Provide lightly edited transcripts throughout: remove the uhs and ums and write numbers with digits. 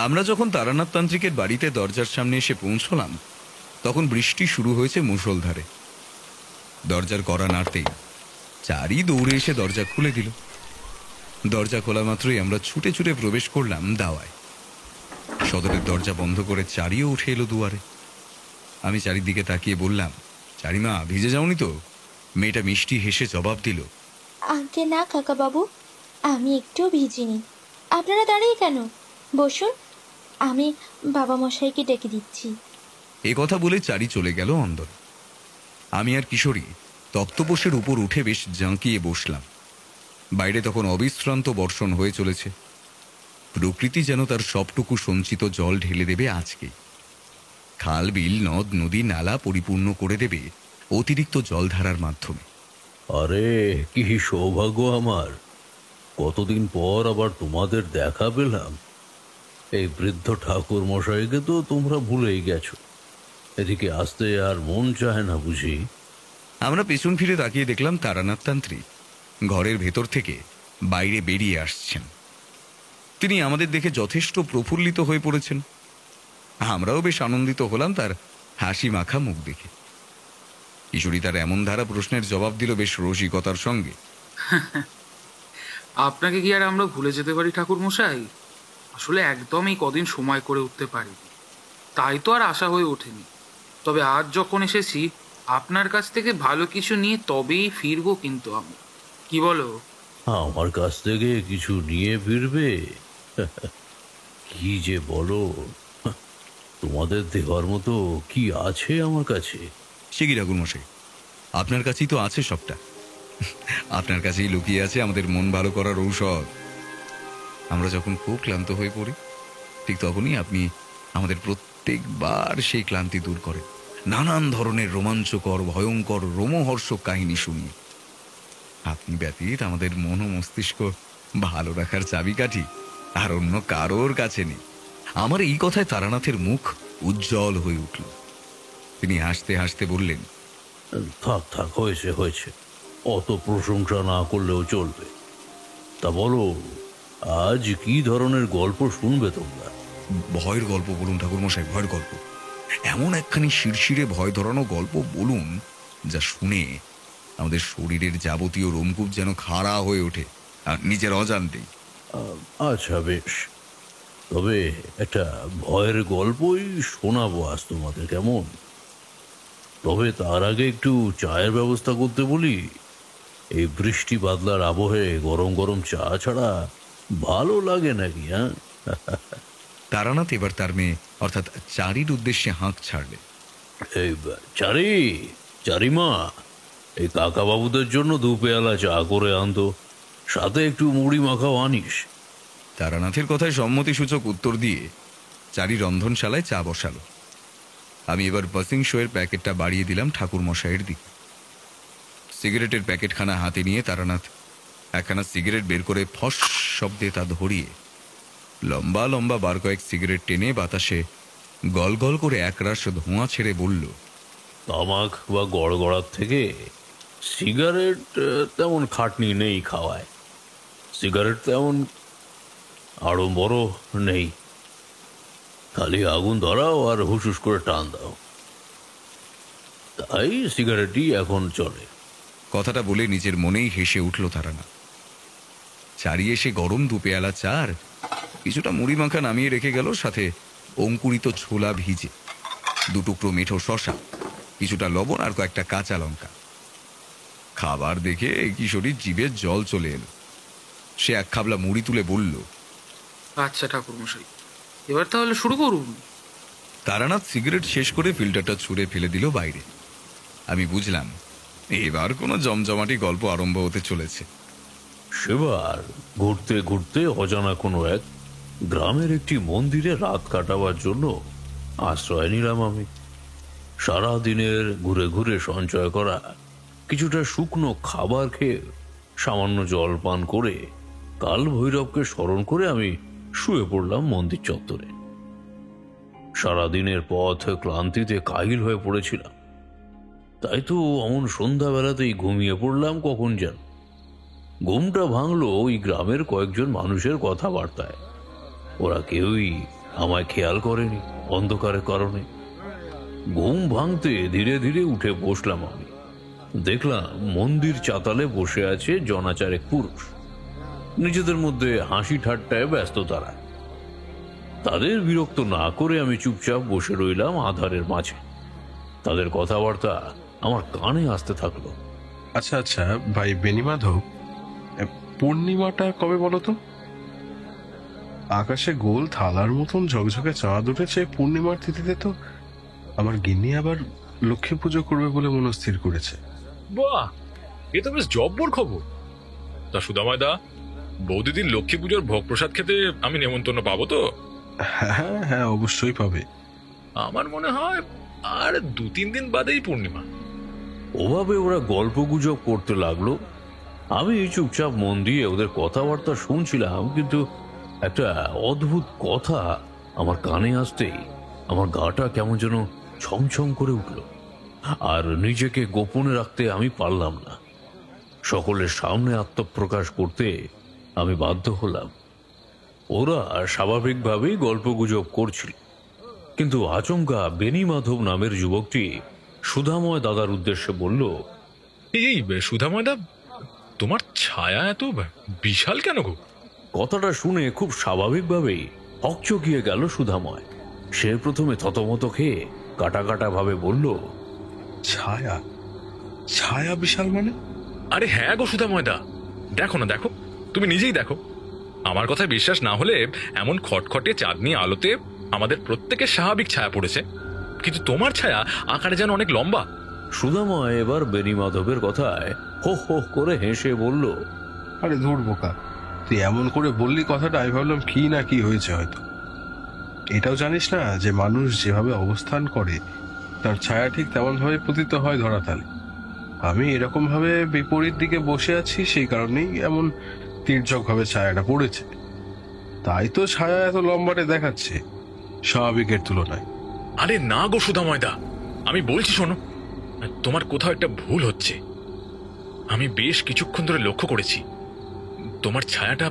আমরা যখন তারানাথ তান্ত্রিকের বাড়িতে দরজার সামনে এসে পৌঁছলাম তখন বৃষ্টি শুরু হয়েছে মুষলধারে। দরজার কড়া নাড়তেই চারি দৌড়ে এসে দরজা খুলে দিল। দরজা খোলা মাত্রই আমরা ছুটে ছুটে প্রবেশ করলাম দাওয়ায়। সদরের দরজা বন্ধ করে চারিও উঠে এলো দুয়ারে। আমি চারিদিকে তাকিয়ে বললাম, চারিমা, ভিজে যাওনি তো? মেয়েটা মিষ্টি হেসে জবাব দিল, আগে না কাকা বাবু, আমি একটুও ভিজিনি। আপনারা দাঁড়িয়ে কেন? বসুন, আমি বাবা মশাইকে ডেকে দিচ্ছি। এ কথা বলে চারি চলে গেল অন্দর। আমি আর কিশোরী তক্তপোষের উপর উঠে বেশ জাঁকিয়ে বসলাম। বাইরে তখন অবিশ্রান্ত বর্ষণ হয়ে চলেছে। প্রকৃতি যেন তার সবটুকু সঞ্চিত জল ঢেলে দেবে আজকে। খাল, বিল, নদ, নদী, নালা পরিপূর্ণ করে দেবে অতিরিক্ত জলধারার মাধ্যমে। আরে কি সৌভাগ্য আমার! কতদিন পর আবার তোমাদের দেখা পেলাম। এই বৃদ্ধ ঠাকুর মশাইকে তো তোমরা ভুলেই গেছো। এদিকে আসতে আর মন চায় না বুঝি? আমরা পেছন ফিরে তাকিয়ে দেখলাম তারানাথ তান্ত্রিক ঘরের ভেতর থেকে বাইরে বেরিয়ে আসছেন। তিনি আমাদের দেখে যথেষ্ট প্রফুল্লিত হয়ে পড়েছেন। আমরাও বেশ আনন্দিত হলাম তার হাসি মাখা মুখ দেখে। কিশোরী তার এমন ধারা প্রশ্নের জবাব দিল বেশ রসিকতার সঙ্গে, আপনাকে কি আর আমরা ভুলে যেতে পারি ঠাকুর মশাই? আসলে একদম এই কদিন সময় করে উঠতে পারিনি, তাই তো আর আশা হয়ে ওঠেনি। তবে আজ যখন এসেছি আপনার কাছ থেকে ভালো কিছু নিয়ে তবেই ফিরবো। কিন্তু আমি কি বলো? আমার কাছ থেকে কিছু নিয়ে ফিরবে? কি যে বলো! তোমাদের দেওয়ার মতো কি আছে আমার কাছে? সে কি ঠাকুর মশাই, আপনার কাছেই তো আছে সবটা। আপনার কাছেই লুকিয়ে আছে আমাদের মন ভালো করার ঔষধ। আমরা যখন খুব ক্লান্ত হয়ে পড়ি ঠিক তখনই আপনি আমাদের প্রত্যেকবার সেই ক্লান্তি দূর করেন নানান ধরনের রোমাঞ্চকর, ভয়ঙ্কর, রোমহর্ষক কাহিনী শুনিয়ে। আপনি ব্যতীত আমাদের মন ও মস্তিষ্ক ভালো রাখার চাবিকাঠি আর অন্য কারোর কাছে নেই। আমার এই কথায় তারানাথের মুখ উজ্জ্বল হয়ে উঠল। তিনি হাসতে হাসতে বললেন, থাক থাক, হয়েছে হয়েছে, অত প্রশংসা না করলেও চলবে। তা বলো, আজ কি ধরনের গল্প শুনবে তোমরা? ভয়ের গল্প বলুন ঠাকুর মশাই, ভয়ের গল্প। এমন একখানি শিরশিরে ভয় ধরানো গল্প বলুন যা শুনে আমাদের শরীরের যাবতীয় রোমকূপ যেন খাড়া হয়ে ওঠে আর নিজের অজান্তেই। আচ্ছা বেশ, তবে একটা ভয়ের গল্পই শোনাবো আজ তোমাদের, কেমন? তবে তার আগে একটু চায়ের ব্যবস্থা করতে বলি। এই বৃষ্টি বাদলার আবহে গরম গরম চা ছাড়া ভালো লাগে নাকি? হ্যাঁ। তারানাথ এবার তার মেয়ে অর্থাৎ চারির উদ্দেশ্যে হাঁক ছাড়লেন। এই চারি, চারিমা, এই কাকা বাবুদের জন্য 2 পেয়ালা চা করে আনতো, সাথে একটু মুড়ি মাখাও আনিস। তারানাথের কথায় সম্মতিসূচক উত্তর দিয়ে চারি রন্ধনশালায় চা বসালো। আমি এবার বাসিং শোয়ের প্যাকেটটা বাড়িয়ে দিলাম ঠাকুর মশাইয়ের দিকে। সিগারেটের প্যাকেটখানা হাতে নিয়ে তারানাথ একখানা সিগারেট বের করে ফস শব্দে তা ধরিয়ে লম্বা লম্বা বার কয়েক সিগারেট টেনে বাতাসে গল গল করে একরাশ ধোঁয়া ছেড়ে বলল, তামাক বা গড়গড়ার থেকে সিগারেট তেমন খাটনি নেই খাওয়ায়। সিগারেট তেমন আড়ম্বর নেই, খালি আগুন ধরাও আর হুসুস করে টান দাও, তাই সিগারেটই এখন চলে। কথাটা বলে নিজের মনেই হেসে উঠল তারানাথ। চারি এসে গরম 2 পেয়ালা চার কিছুটা মুড়ি মাখা নামিয়ে রেখে গেল, সাথে অঙ্কুরিত ছোলা ভিজে, 2 টুকরো মেঠো শশা, কিছুটা লবণ আর কয়েকটা কাঁচা লঙ্কা। খাবার দেখে কিশোরীর জিভে জল চলে এলো। সে এক খাবলা মুড়ি তুলে বলল, আচ্ছা ঠাকুর মশাই, এবার তাহলে শুরু করুন। তারানাথ সিগারেট শেষ করে ফিল্টারটা ছুঁড়ে ফেলে দিল বাইরে। আমি বুঝলাম এবার কোনো জমজমাটি গল্প আরম্ভ হতে চলেছে। সেবার ঘুরতে ঘুরতে অজানা কোনো এক গ্রামের একটি মন্দিরে রাত কাটাবার জন্য আশ্রয় নিলাম আমি। সারা দিনের ঘুরে ঘুরে সঞ্চয় করা কিছুটা শুকনো খাবার খেয়ে সামান্য জল পান করে কাল ভৈরবকে স্মরণ করে আমি শুয়ে পড়লাম মন্দির চত্বরে। সারাদিনের পথ ক্লান্তিতে কাহিল হয়ে পড়েছিলাম, তাই তো অমন সন্ধ্যাবেলাতেই ঘুমিয়ে পড়লাম কখন যেন। ঘুমটা ভাঙলো ওই গ্রামের কয়েকজন মানুষের কথাবার্তায়। ওরা কেউই আমায় খেয়াল করেনি অন্ধকারের কারণে। ঘুম ভাঙতে ধীরে ধীরে উঠে বসলাম আমি। দেখলাম মন্দির চাতালে বসে আছে জনাচারেক পুরুষ। নিজেদের মধ্যে হাসি ঠাট্টায় ব্যস্ত তারা। তাদের বিরক্ত না করে আমি চুপচাপ বসে রইলাম আধারের মাঝে। তাদের কথাবার্তা আমার কানে আসতে থাকলো। আচ্ছা আচ্ছা ভাই বেনিমাধব, পূর্ণিমাটা কবে বলো তো? আকাশে গোল থালার মতন ঝকঝকে চাঁদ উঠেছে পূর্ণিমার তিথিতে। তো আমার গিন্নি আবার লক্ষ্মী পুজো করবে বলে মনস্থির করেছে। বাহ, এ তো বেশ জব্বর খবর। তা সুদামায়দা, বৌদিদির লক্ষ্মী পুজোর ভোগ প্রসাদ খেতে আমি নেমন্তন্ন পাবো তো? হ্যাঁ হ্যাঁ, অবশ্যই পাবে। আমার মনে হয় আর 2-3 দিন বাদেই পূর্ণিমা। ওভাবে ওরা গল্প গুজব করতে লাগলো। আমি চুপচাপ মন দিয়ে ওদের কথাবার্তা শুনছিলাম, কিন্তু একটা অদ্ভুত কথা আমার কানে আসতেই আমার গাটা কেমন যেন ছমছম করে উঠল। আর নিজেকে গোপনে রাখতে আমি পারলাম না। সকলের সামনে আত্মপ্রকাশ করতে আমি বাধ্য হলাম। ওরা স্বাভাবিকভাবেই গল্পগুজব করছিল, কিন্তু আচমকা বেনিমাধব নামের যুবকটি সুধাময় দাদার উদ্দেশ্যে বলল, এই সুধাময়দা, তোমার ছায়া এত বিশাল কেন গো? কথাটা শুনে খুব স্বাভাবিকভাবেই হকচকিয়ে গেল সুধাময়। সে প্রথমে থতমত খেয়ে কাটা কাটা ভাবে বলল, ছায়া? ছায়া বিশাল মানে? আরে হ্যাঁ গো সুধাময়দা, দেখো না, দেখো, তুমি নিজেই দেখো। আমার কথায় বিশ্বাস না হলে এমন খটখটে চাঁদনি আলোতে আমাদের প্রত্যেকের স্বাভাবিক ছায়া পড়েছে, কিন্তু তোমার ছায়া আকারে যেন অনেক লম্বা। সুধাময় এবার বেনিমাধবের কথায় হো হো করে হেসে বলল, আরে ধুর বোকা, তুই এমন করে বললি কথাটা, আমি ভাবলাম কি না কি হয়েছে হয়তো। এটাও জানিস না যে মানুষ যেভাবে অবস্থান করে তার ছায়া ঠিক তেমন ভাবে পতিত হয় ধরাতালে। আমি এরকম ভাবে বিপরীত দিকে বসে আছি, সেই কারণেই এমন তির্যক ভাবে ছায়াটা পড়েছে। তাই তো ছায়া এত লম্বাটে দেখাচ্ছে স্বাভাবিকের তুলনায়। আরে না গো সুধাময়দা, আমি বলছি শোনো, তোমার কোথাও একটা ভুল হচ্ছে। আমি বেশ কিছুক্ষণ ধরে লক্ষ্য করেছি তোমার ছায়াটা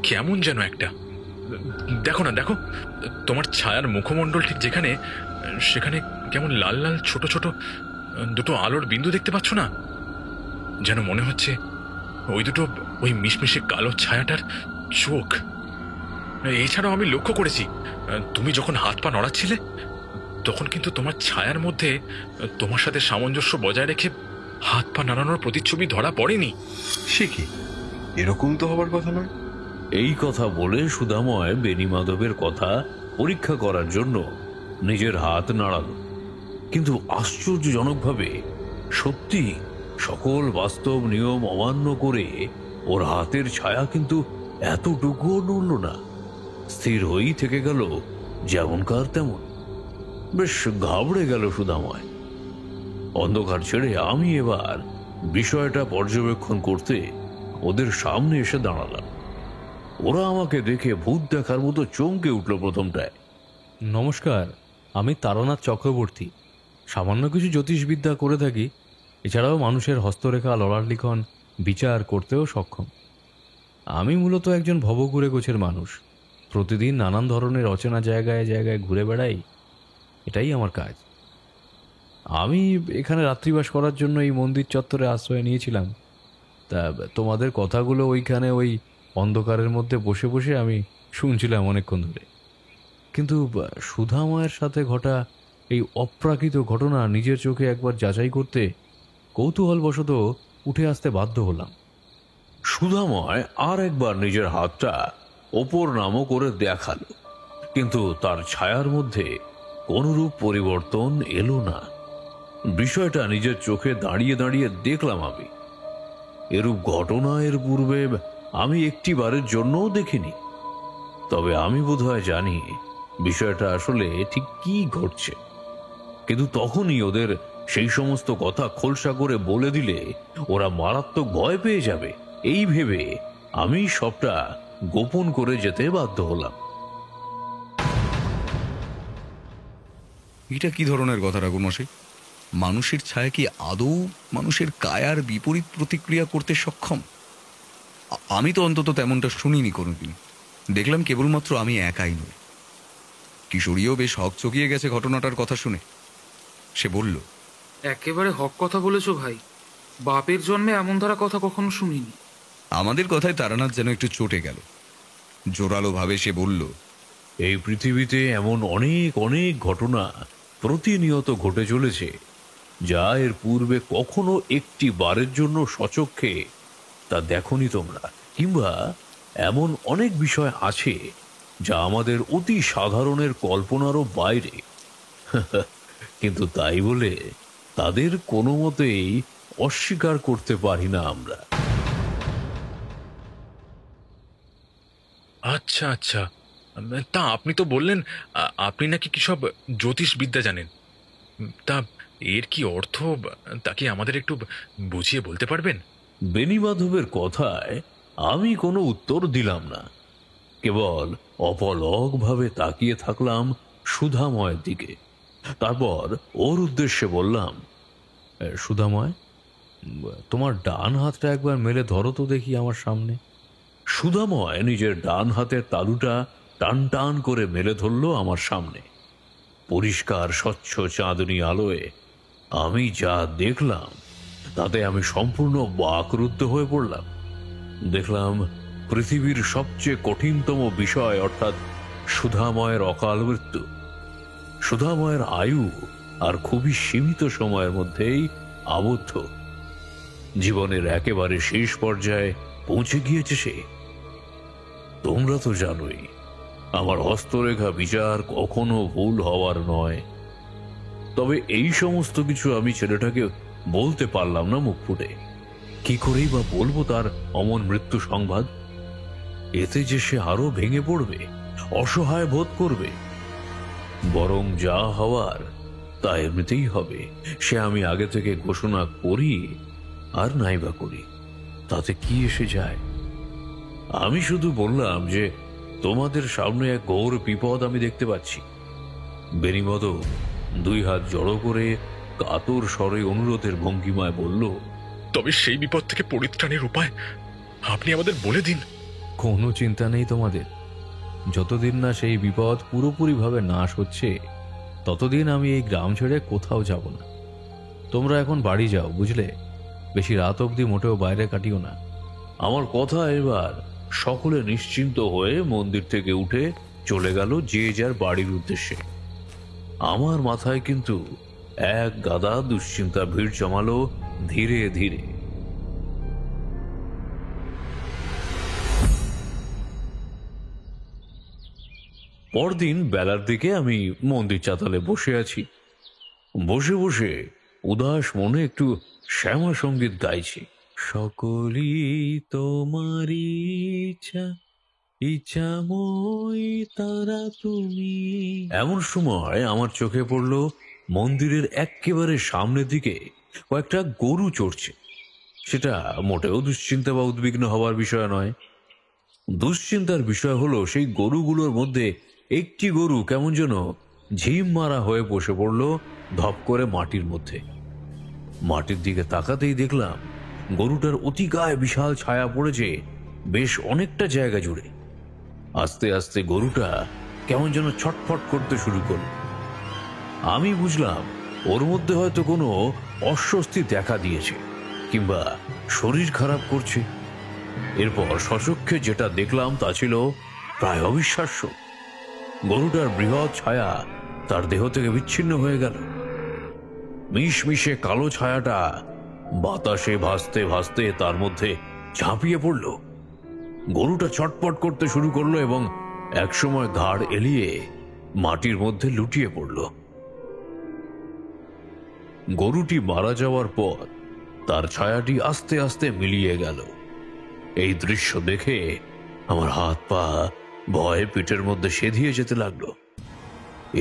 কেমন যেন একটা। দেখো না, দেখো, তোমার ছায়ার মুখমণ্ডল ঠিক যেখানে, সেখানে কেমন লাল লাল ছোট ছোট দুটো আলোর বিন্দু দেখতে পাচ্ছ না? যেন মনে হচ্ছে ওই দুটো ওই মিশমিশে কালো ছায়াটার চোখ। এছাড়াও আমি লক্ষ্য করেছি তুমি যখন হাত পা নড়াচ্ছিলে তখন কিন্তু তোমার ছায়ার মধ্যে তোমার সাথে সামঞ্জস্য বজায় রেখে হাত পা নাড়ানোর প্রতিচ্ছবি ধরা পড়েনি। সে কি? এরকম তো হবার কথা নয়। এই কথা বলে সুধাময় বেনিমাধবের কথা পরীক্ষা করার জন্য নিজের হাত নাড়াল, কিন্তু আশ্চর্যজনকভাবে সত্যি সকল বাস্তব নিয়ম অমান্য করে ওর হাতের ছায়া কিন্তু এতটুকুও নড়ল না, স্থির হয়েই থেকে গেল যেমনকার তেমন। বেশ ঘাবড়ে গেল সুধাময়। অন্ধকার ছেড়ে আমি এবার বিষয়টা পর্যবেক্ষণ করতে ওদের সামনে এসে দাঁড়ালাম। ওরা আমাকে দেখে ভূত দেখার মতো চমকে উঠল প্রথমটায়। নমস্কার, আমি তারানাথ চক্রবর্তী। সামান্য কিছু জ্যোতিষবিদ্যা করে থাকি, এছাড়াও মানুষের হস্তরেখা, ললাট লিখন বিচার করতেও সক্ষম। আমি মূলত একজন ভবঘুরে গোছের মানুষ। প্রতিদিন নানান ধরনের অচেনা জায়গায় জায়গায় ঘুরে বেড়াই, এটাই আমার কাজ। আমি এখানে রাত্রিবাস করার জন্য এই মন্দির চত্বরে আশ্রয় নিয়েছিলাম। তা তোমাদের কথাগুলো ওইখানে ওই অন্ধকারের মধ্যে বসে বসে আমি শুনছিলাম অনেকক্ষণ ধরে। কিন্তু সুধাময়ের সাথে ঘটা এই অপ্রাকৃত ঘটনা নিজের চোখে একবার যাচাই করতে কৌতূহলবশত উঠে আসতে বাধ্য হলাম। সুধাময় আর একবার নিজের হাতটা ওপর নামো করে দেখালো, কিন্তু তার ছায়ার মধ্যে কোনরূপ পরিবর্তন এলো না। বিষয়টা নিজের চোখে দাঁড়িয়ে দাঁড়িয়ে দেখলাম আমি। এরূপ ঘটনা এর পূর্বে আমি একটিবারের জন্যও দেখিনি। তবে আমি বোধহয় জানি বিষয়টা আসলে ঠিক কি ঘটছে, কিন্তু তখনই ওদের সেই সমস্ত কথা খোলসা করে বলে দিলে ওরা মারাত্মক ভয় পেয়ে যাবে, এই ভেবে আমি সবটা গোপন করে যেতে বাধ্য হলাম। এটা কি ধরনের কথা ঠাকুরমশাই? মানুষের ছায়া কি আদৌ মানুষের কায়ার বিপরীত প্রতিক্রিয়া করতে সক্ষম? আমি তো অন্তত তেমনটা শুনিনি কোনোদিন। দেখলাম কেবলমাত্র আমি একাই নই, কিশোরীও বেশ হকচকিয়ে গেছে ঘটনাটার কথা শুনে। সে বলল, একেবারে হক কথা বলেছো ভাই, বাপের জন্মে এমন ধরা কথা কখনো শুনিনি। আমাদের কথায় তারানাথ যেন একটু চটে গেল। জোরালো ভাবে সে বলল, এই পৃথিবীতে এমন অনেক অনেক ঘটনা প্রতিনিয়ত ঘটে চলেছে, যা এর পূর্বে কখনো একটি বারের জন্য সচক্ষে তা দেখনি তোমরা, কিংবা এমন অনেক বিষয় আছে যা আমাদের অতি সাধারণের কল্পনারও বাইরে। কিন্তু তাই বলে তাদের কোনো মতেই অস্বীকার করতে পারি না আমরা। আচ্ছা আচ্ছা, তা আপনি তো বললেন আপনি নাকি কি সব জ্যোতিষবিদ্যা জানেন। তা এর কি অর্থ, তা কি আমাদের একটু বুঝিয়ে বলতে পারবেন? বেণীমাধবের কথায় আমি কোনো উত্তর দিলাম না, কেবল অপলকভাবে তাকিয়ে থাকলাম সুধাময়ের দিকে। তারপর ওর উদ্দেশ্যে বললাম, সুধাময়, তোমার ডান হাতটা একবার মেলে ধরো তো দেখি আমার সামনে। সুধাময় নিজের ডান হাতের তালুটা টান টান করে মেলে ধরল আমার সামনে। পরিষ্কার স্বচ্ছ চাঁদনী আলোয় আমি যা দেখলাম তাতে আমি সম্পূর্ণ বাকরুদ্ধ হয়ে পড়লাম। দেখলাম পৃথিবীর সবচেয়ে কঠিনতম বিষয়, অর্থাৎ সুধাময়ের অকাল মৃত্যু। সুধাময়ের আয়ু আর খুবই সীমিত সময়ের মধ্যেই আবদ্ধ। জীবনের একেবারে শেষ পর্যায়ে পৌঁছে গিয়েছে সে। তোমরা তো জানোই, আমার হস্তরেখা বিচার কখনো ভুল হওয়ার নয়। তবে এই সমস্ত কিছু আমি ছেলেটাকে বলতে পারলাম না মুখ ফুটে। কি করেই বা বলবো তার অমন মৃত্যু সংবাদ? এতে যে সে আরো ভেঙে পড়বে, অসহায় বোধ করবে। বরং যা হওয়ার তা এমনিতেই হবে, সে আমি আগে থেকে ঘোষণা করি আর নাইবা করি, তাতে কি এসে যায়? আমি শুধু বললাম যে তোমাদের সামনে এক ঘোর বিপদ আমি দেখতে পাচ্ছি। বেণীমাধব দুই হাত জড়ো করে কাতর স্বরে অনুরোধের ভঙ্গিমায় বলল, তবে সেই বিপদ থেকে পরিত্রাণের উপায় আপনি আমাদের বলে দিন। কোনো চিন্তা নেই তোমাদের। যতদিন না সেই বিপদ পুরোপুরিভাবে নাশ হচ্ছে, ততদিন আমি এই গ্রাম ছেড়ে কোথাও যাব না। তোমরা এখন বাড়ি যাও, বুঝলে? বেশি রাত অবধি মোটেও বাইরে কাটিও না। আমার কথা এবার সকলে নিশ্চিন্ত হয়ে মন্দির থেকে উঠে চলে গেল যে যার বাড়ির উদ্দেশ্যে। আমার মাথায় কিন্তু এক গাদা দুশ্চিন্তা ভিড় জমালো ধীরে ধীরে। পরদিন বেলার দিকে আমি মন্দির চাতালে বসে আছি। বসে বসে উদাস মনে একটু শ্যামা সঙ্গীত গাইছি। সকলই তোমারই ইচ্ছা, ইচ্ছাময় তারা তুমি। এমন সময় আমার চোখে পড়ল মন্দিরের একেবারে সামনের দিকে কয়েকটা গরু চড়ছে। সেটা মোটেও দুশ্চিন্তা বা উদ্বিগ্ন হওয়ার বিষয় নয়। দুশ্চিন্তার বিষয় হলো সেই গরুগুলোর মধ্যে একটি গরু কেমন যেন ঝিম মারা হয়ে বসে পড়ল ধপ করে মাটির মধ্যে। মাটির দিকে তাকাতেই দেখলাম গরুটার অতিকায় বিশাল ছায়া পড়েছে বেশ অনেকটা জায়গা জুড়ে। আস্তে আস্তে গরুটা কেমন যেন ছটফট করতে শুরু করল। আমি বুঝলাম ওর মধ্যে হয়তো কোনো অস্বস্তি দেখা দিয়েছে, কিংবা শরীর খারাপ করছে। এরপর সচক্ষে যেটা দেখলাম তা ছিল প্রায় অবিশ্বাস্য। গরুটার বৃহৎ ছায়া তার দেহ থেকে বিচ্ছিন্ন হয়ে গেল। মিশমিশে কালো ছায়াটা বাতাসে ভাসতে ভাসতে তার মধ্যে ঝাঁপিয়ে পড়ল। গরুটা ছটপট করতে শুরু করলো এবং একসময় ঘাড় এলিয়ে মাটির মধ্যে লুটিয়ে পড়ল। গরুটি মারা যাওয়ার পর তার ছায়াটি আস্তে আস্তে মিলিয়ে গেল। এই দৃশ্য দেখে আমার হাত পা ভয়ে পিঠের মধ্যে সেধিয়ে যেতে লাগলো।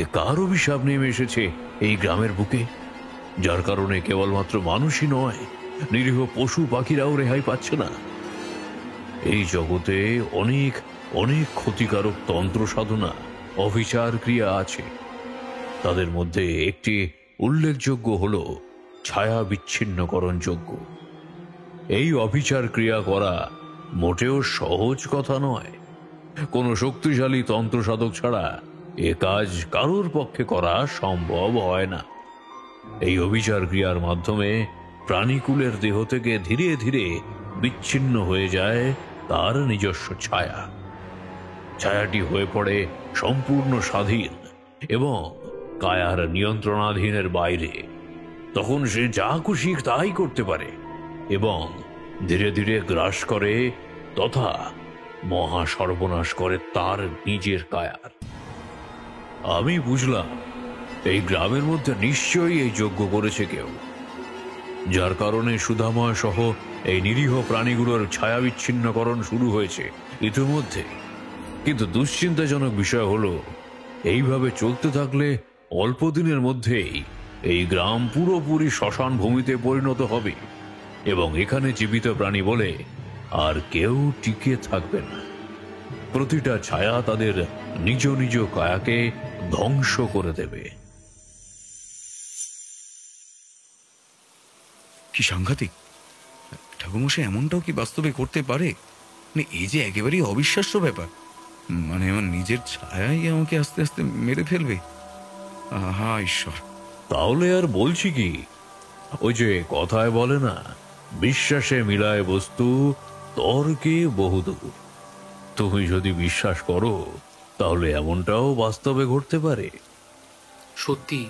এ কার অভিশাপ নেমে এসেছে এই গ্রামের বুকে, যার কারণে কেবলমাত্র মানুষই নয়, নিরীহ পশু পাখিরাও রেহাই পাচ্ছে না। এই জগতে অনেক অনেক ক্ষতিকারক তন্ত্র সাধনা, অভিচার ক্রিয়া আছে। তাদের মধ্যে একটি উল্লেখযোগ্য হল ছায়া বিচ্ছিন্নকরণ যজ্ঞ। এই অভিচার ক্রিয়া করা মোটেও সহজ কথা নয়। কোনো শক্তিশালী তন্ত্র সাধক ছাড়া এ কাজ কারোর পক্ষে করা সম্ভব হয় না। এই অবিচার ক্রিয়ার মাধ্যমে প্রাণীকুলের দেহ থেকে ধীরে ধীরে বিচ্ছিন্ন হয়ে যায় তার নিজস্ব ছায়া। ছায়াটি হয়ে পড়ে সম্পূর্ণ স্বাধীন এবং কায়ার নিয়ন্ত্রণাধীনের বাইরে। তখন সে যা খুশি তাই করতে পারে এবং ধীরে ধীরে গ্রাস করে তথা মহা সর্বনাশ করে তার নিজের কায়ার। আমি বুঝলাম এই গ্রামের মধ্যে নিশ্চয়ই এই যজ্ঞ করেছে কেউ, যার কারণে সুধাময় সহ এই নিরীহ প্রাণীগুলোর ছায়া বিচ্ছিন্নকরণ শুরু হয়েছে ইতিমধ্যে। কিন্তু দুশ্চিন্তাজনক বিষয় হলো, এইভাবে চলতে থাকলে অল্প দিনের মধ্যেই এই গ্রাম পুরোপুরি শ্মশান ভূমিতে পরিণত হবে এবং এখানে জীবিত প্রাণী বলে আর কেউ টিকে থাকবে না। প্রতিটা ছায়া তাদের নিজ নিজ কায়াকে ধ্বংস করে দেবে। কি সাংঘাতিক! ঠাকুরমশাই এমনটাও কি বাস্তবে করতে পারে? মানে এই যে একেবারেই অবিশ্বাস্য ব্যাপার। মানে আমার নিজের ছায়াই আমাকে আস্তে আস্তে মেরে ফেলবে। আহা ঈশ্বর! তাহলে আর বলছি কি, ওই যে কথায় বলে না, বিশ্বাসে মিলায় বস্তু, তর্কে বহুদূর। তুমি যদি বিশ্বাস করো তাহলে এমনটাও বাস্তবে ঘটতে পারে। সত্যি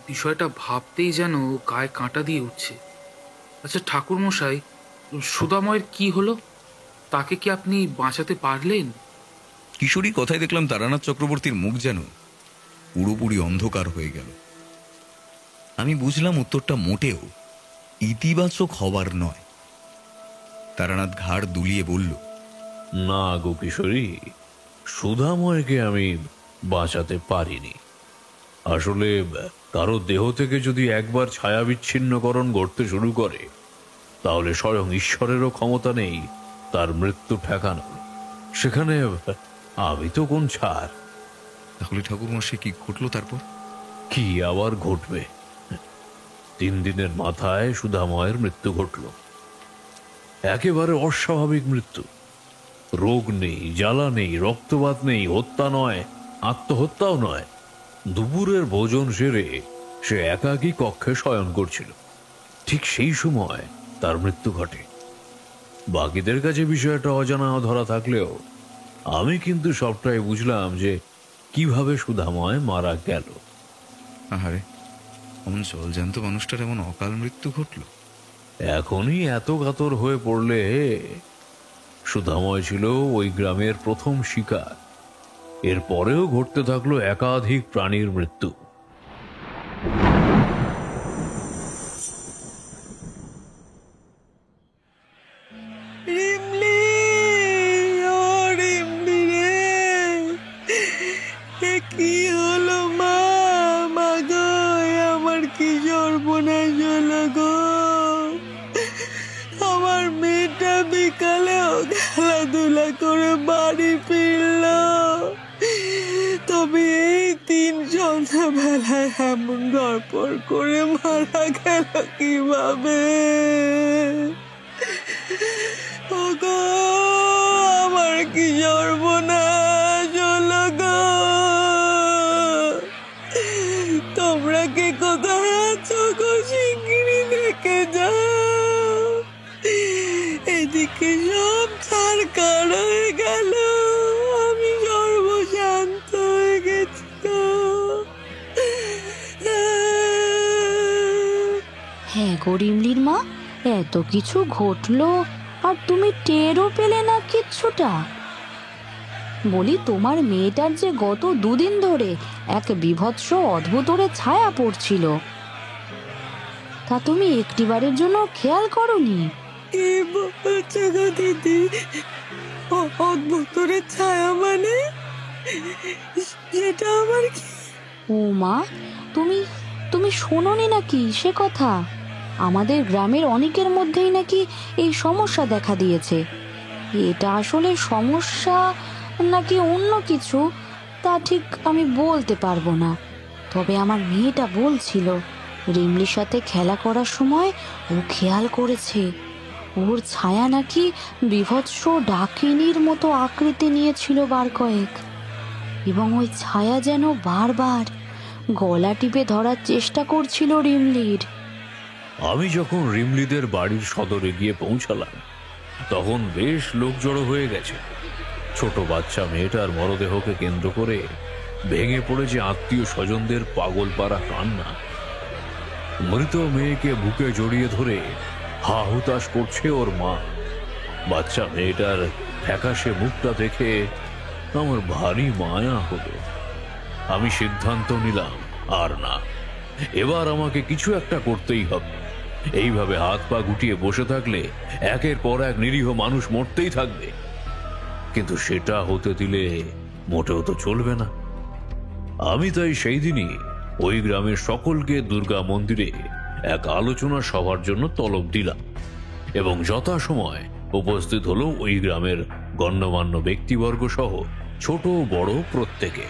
বিষয়টা ভাবতেই যেন গায়ে কাঁটা দিয়ে উঠছে। আচ্ছা ঠাকুর মশাই, সুধাময়ের কি হলো? তাকে কি আপনি বাঁচাতে পারলেন? কিশোরী কথায় দেখলাম তারানাথ চক্রবর্তীর মুখ যেন পুরোপুরি অন্ধকার হয়ে গেল। আমি বুঝলাম উত্তরটা মোটেও ইতিবাচক হবার নয়। তারানাথ ঘাড় দুলিয়ে বলল, না গো কিশোরী, সুধাময়কে আমি বাঁচাতে পারিনি। আসলে কারো দেহ থেকে যদি একবার ছায়া বিচ্ছিন্নকরণ ঘটতে শুরু করে, তাহলে স্বয়ং ঈশ্বরেরও ক্ষমতা নেই তার মৃত্যু ঠেকানো। সেখানে আমি তো কোন ছাড়। তাহলে ঠাকুরমশাই কি ঘটলো তারপর? কি আবার ঘটবে? 3 দিনের মাথায় সুধাময়ের মৃত্যু ঘটল। একেবারে অস্বাভাবিক মৃত্যু। রোগ নেই, জ্বালা নেই, রক্তপাত নেই, হত্যা নয়, আত্মহত্যাও নয়। দুপুরের ভোজন সেরে সে একাকী কক্ষে শয়ন করছিল, ঠিক সেই সময় তার মৃত্যু ঘটে। বাকিদের কাছে বিষয়টা অজানা ধরা থাকলেও আমি কিন্তু সবটাই বুঝলাম যে কিভাবে সুধাময় মারা গেল। আহারে, এমন জলজান্ত মানুষটার এমন অকাল মৃত্যু ঘটল। এখনই এত কাতর হয়ে পড়লে, সুধাময় ছিল ওই গ্রামের প্রথম শিকার। এরপরেও ঘটতে থাকলো একাধিক প্রাণীর মৃত্যু। রিমলি, ও রিমলি রে, এ কি হলো মা? মা গো, আমার কি সর্বনাশ হলো গো! আমার মেয়েটা বিকালেও খেলাধুলা করে বাড়ি ফিরলো, তবে এই 3 সন্ধ্যাবেলায় এমন ধরপড় করে মারা গেল কিভাবে? ওগো, আমার কি সর্বনাশ হলো গো! তোমরা কে কোথায় আছো গো? শিগগিরই দেখে যাও। এদিকে সব ছারকার হয়ে গেল, আমি সর্বশান্ত হয়ে গেছি গো। হ্যাঁ গো রিমলির মা, এত কিছু ঘটলো আর তুমি টেরও পেলে না কিচ্ছুটা? বলি, তোমার মেয়েটার যে গত 2 দিন ধরে এক বিভৎস অদ্ভুতরে ছায়া পড়ছিল, তা তুমি একটিবারের জন্য খেয়াল করোনি? কি বলছো গো দিদি? অদ্ভুতরে ছায়া মানে? সেটা আবার কি? ও মা, তুমি তুমি শোনোনি নাকি সে কথা? আমাদের গ্রামের অনেকের মধ্যেই নাকি এই সমস্যা দেখা দিয়েছে। এটা আসলে সমস্যা নাকি অন্য কিছু তা ঠিক আমি বলতে পারবো না। তবে আমার মেয়েটা বলছিল রিমলির সাথে খেলা করার সময় ও খেয়াল করেছে ওর ছায়া নাকি বিভৎস ডাকিনীর মতো আকৃতি নিয়েছিল বার কয়েক। এবং ওই ছায়া যেন বারবার গলা টিপে ধরার চেষ্টা করছিল রিমলির। আমি যখন রিমলিদের বাড়ির সদরে গিয়ে পৌঁছালাম তখন বেশ লোক জড়ো হয়ে গেছে। ছোট বাচ্চা মেয়েটার মরদেহকে কেন্দ্র করে ভেঙে পড়েছে আত্মীয় স্বজনদের পাগল পাড়া কান্না। মৃত মেয়েকে বুকে জড়িয়ে ধরে হা হুতাশ করছে ওর মা। বাচ্চা মেয়েটার ফ্যাকাশে মুখটা দেখে আমার ভারী মায়া হলো। আমি সিদ্ধান্ত নিলাম, আর না, এবার আমাকে কিছু একটা করতেই হবে। এইভাবে হাত পা গুটিয়ে বসে থাকলে একের পর এক নিরীহ মানুষ মরতেই থাকবে, কিন্তু সেটা হতে দিলে মোটেও তো চলবে না। আমি তাই সেই দিনই ওই গ্রামের সকলকে দুর্গা মন্দিরে এক আলোচনা সভার জন্য তলব দিলাম এবং যথাসময় উপস্থিত হলো ওই গ্রামের গণ্যমান্য ব্যক্তিবর্গ সহ ছোট বড় প্রত্যেকে।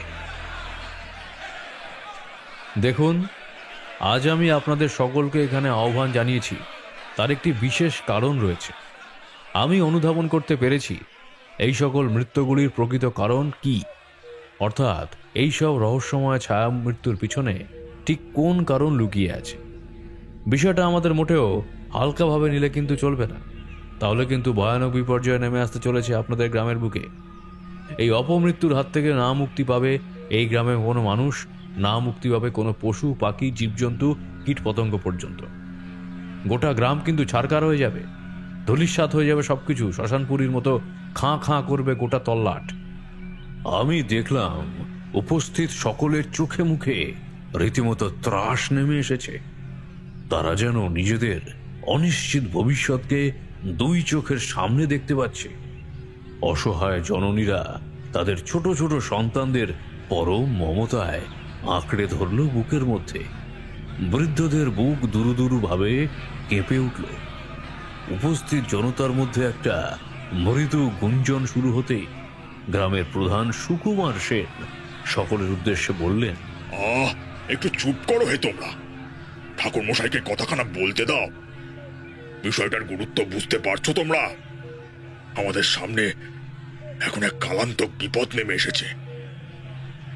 দেখুন, আজ আমি আপনাদের সকলকে এখানে আহ্বান জানিয়েছি, তার একটি বিশেষ কারণ রয়েছে। আমি অনুধাবন করতে পেরেছি এই সকল মৃত্যুগুলির প্রকৃত কারণ কি, অর্থাৎ এই সব রহস্যময় ছায়া মৃত্যুর পিছনে ঠিক কোন কারণ লুকিয়ে আছে। বিষয়টা আমাদের মোটেও হালকাভাবে নিলে কিন্তু চলবে না, তাহলে কিন্তু ভয়ানক বিপর্যয় নেমে আসতে চলেছে আপনাদের গ্রামের বুকে। এই অপমৃত্যুর হাত থেকে না মুক্তি পাবে এই গ্রামে কোনো মানুষ, না মুক্তি পাবে কোনো পশু পাখি জীবজন্তু কীটপতঙ্গ পর্যন্ত। গোটা গ্রাম কিন্তু ছারকার হয়ে যাবে, ধূলিসাৎ হয়ে যাবে সবকিছু, শ্মশানপুরীর মতো খাঁ খাঁ করবে গোটা তল্লাট। আমি দেখলাম উপস্থিত সকলের চোখে মুখে রীতিমতো ত্রাস নেমে এসেছে। তারা যেন নিজেদের অনিশ্চিত ভবিষ্যৎকে দুই চোখের সামনে দেখতে পাচ্ছে। অসহায় জননীরা তাদের ছোট ছোট সন্তানদের পরম মমতায় আঁকড়ে ধরল বুকের মধ্যে। বৃদ্ধদের বুক দুরু দুরু ভাবে কেঁপে উঠল। উপস্থিত জনতার মধ্যে একটা মৃদু গুঞ্জন শুরু হতেই গ্রামের প্রধান সুকুমার সেন সকলের উদ্দেশ্যে বললেন, একটু চুপ করো হে তোমরা, ঠাকুর মশাইকে কথাখানা বলতে দাও। বিষয়টার গুরুত্ব বুঝতে পারছো তোমরা? আমাদের সামনে এখন এক কালান্তক বিপদ নেমে এসেছে,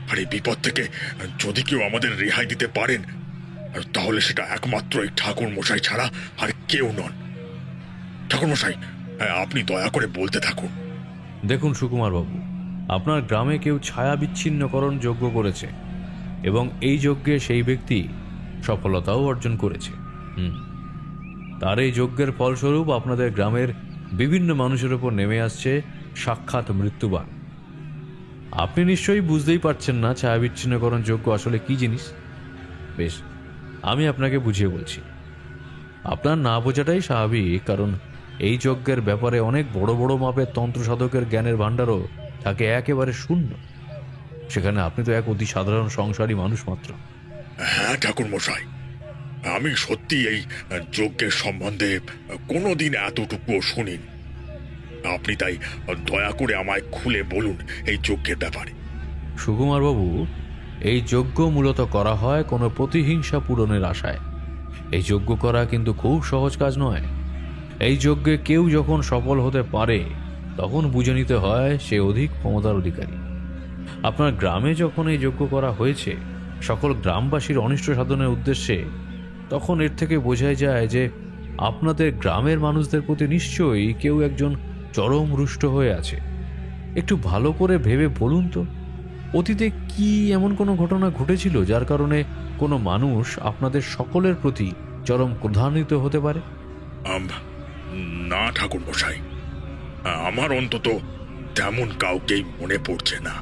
আর এই বিপদ থেকে যদি কেউ আমাদের রেহাই দিতে পারেন তাহলে সেটা একমাত্র এই ঠাকুর মশাই ছাড়া আর কেউ নন। ঠাকুর মশাই, আপনি দয়া করে বলতে থাকুন। দেখুন সুকুমার বাবু, আপনার গ্রামে কেউ ছায়া বিচ্ছিন্নকরণ যজ্ঞ করেছে এবং এই যজ্ঞে সেই ব্যক্তি সফলতাও অর্জন করেছে। তার এই যজ্ঞের ফলস্বরূপ আপনাদের গ্রামের বিভিন্ন মানুষের উপর নেমে আসছে সাক্ষাৎ মৃত্যুবান। আপনি নিশ্চয়ই বুঝতেই পারছেন না ছায়া বিচ্ছিন্নকরণ যজ্ঞ আসলে কি জিনিস। বেশ, আমি আপনাকে বুঝিয়ে বলছি। আপনার না বোঝাটাই স্বাভাবিক, কারণ এই যজ্ঞের ব্যাপারে অনেক বড় বড় মাপের তন্ত্র সাধকের জ্ঞানের ভাণ্ডারও থাকে একেবারে শূন্য। সেখানে আপনি তো এক অতি সাধারণ সংসারী মানুষ মাত্র। হ্যাঁ ঠাকুর মশাই, আমি সত্যি এই যজ্ঞের সম্বন্ধে কোনোদিন এতটুকুও শুনিনি। আপনি তাই দয়া করে আমায় খুলে বলুন এই যজ্ঞের ব্যাপারে। সুকুমার বাবু, এই যজ্ঞ মূলত করা হয় কোনো প্রতিহিংসা পূরণের আশায়। এই যজ্ঞ করা কিন্তু খুব সহজ কাজ নয়। এই যজ্ঞে কেউ যখন সফল হতে পারে তখন বুঝে নিতে হয় সে অধিক ক্ষমতার অধিকারী। আপনার গ্রামে যখন এই যজ্ঞ করা হয়েছে সকল গ্রামবাসীর অনিষ্ট সাধনের উদ্দেশ্যে, তখন এর থেকে বোঝাই যায় যে আপনাদের গ্রামের মানুষদের প্রতি নিশ্চয়ই কেউ একজন চরম রুষ্ট হয়ে আছে। একটু ভালো করে ভেবে বলুন তো, অতীতে কি এমন কোনো ঘটনা ঘটেছিল যার কারণে কোনো মানুষ আপনাদের সকলের প্রতি চরম ক্রোধান্বিত হতে পারে? না ঠাকুর মশাই, আমার অন্তত তেমন কাউকেই মনে পড়ছে না।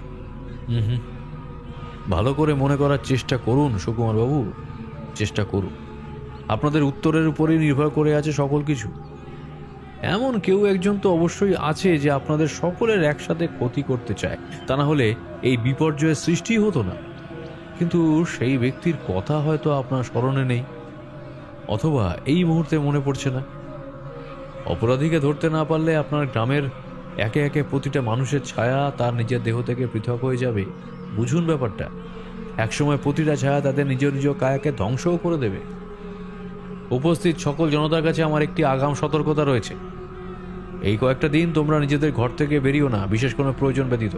ভালো করে মনে করার চেষ্টা করুন সুকুমার বাবু, চেষ্টা করুন। আপনাদের উত্তরের উপরেই নির্ভর করে আছে সকল কিছু। এমন কেউ একজন তো অবশ্যই আছে যে আপনাদের সকলের একসাথে ক্ষতি করতে চায়, তা না হলে এই বিপর্যয়ের সৃষ্টি হতো না। কিন্তু সেই ব্যক্তির কথা হয়তো আপনার স্মরণে নেই, অথবা এই মুহূর্তে মনে পড়ছে না। অপরাধীকে ধরতে না পারলে আপনার গ্রামের একে একে প্রতিটা মানুষের ছায়া তার নিজের দেহ থেকে পৃথক হয়ে যাবে। বুঝুন ব্যাপারটা, একসময় প্রতিটা ছায়া তাদের নিজ নিজ কায়াকে ধ্বংসও করে দেবে। উপস্থিত সকল জনতার কাছে আমার একটি আগাম সতর্কতা রয়েছে। এই কয়েকটা দিন তোমরা নিজেদের ঘর থেকে বেরিও না, বিশেষ কোনো প্রয়োজন ব্যতীত।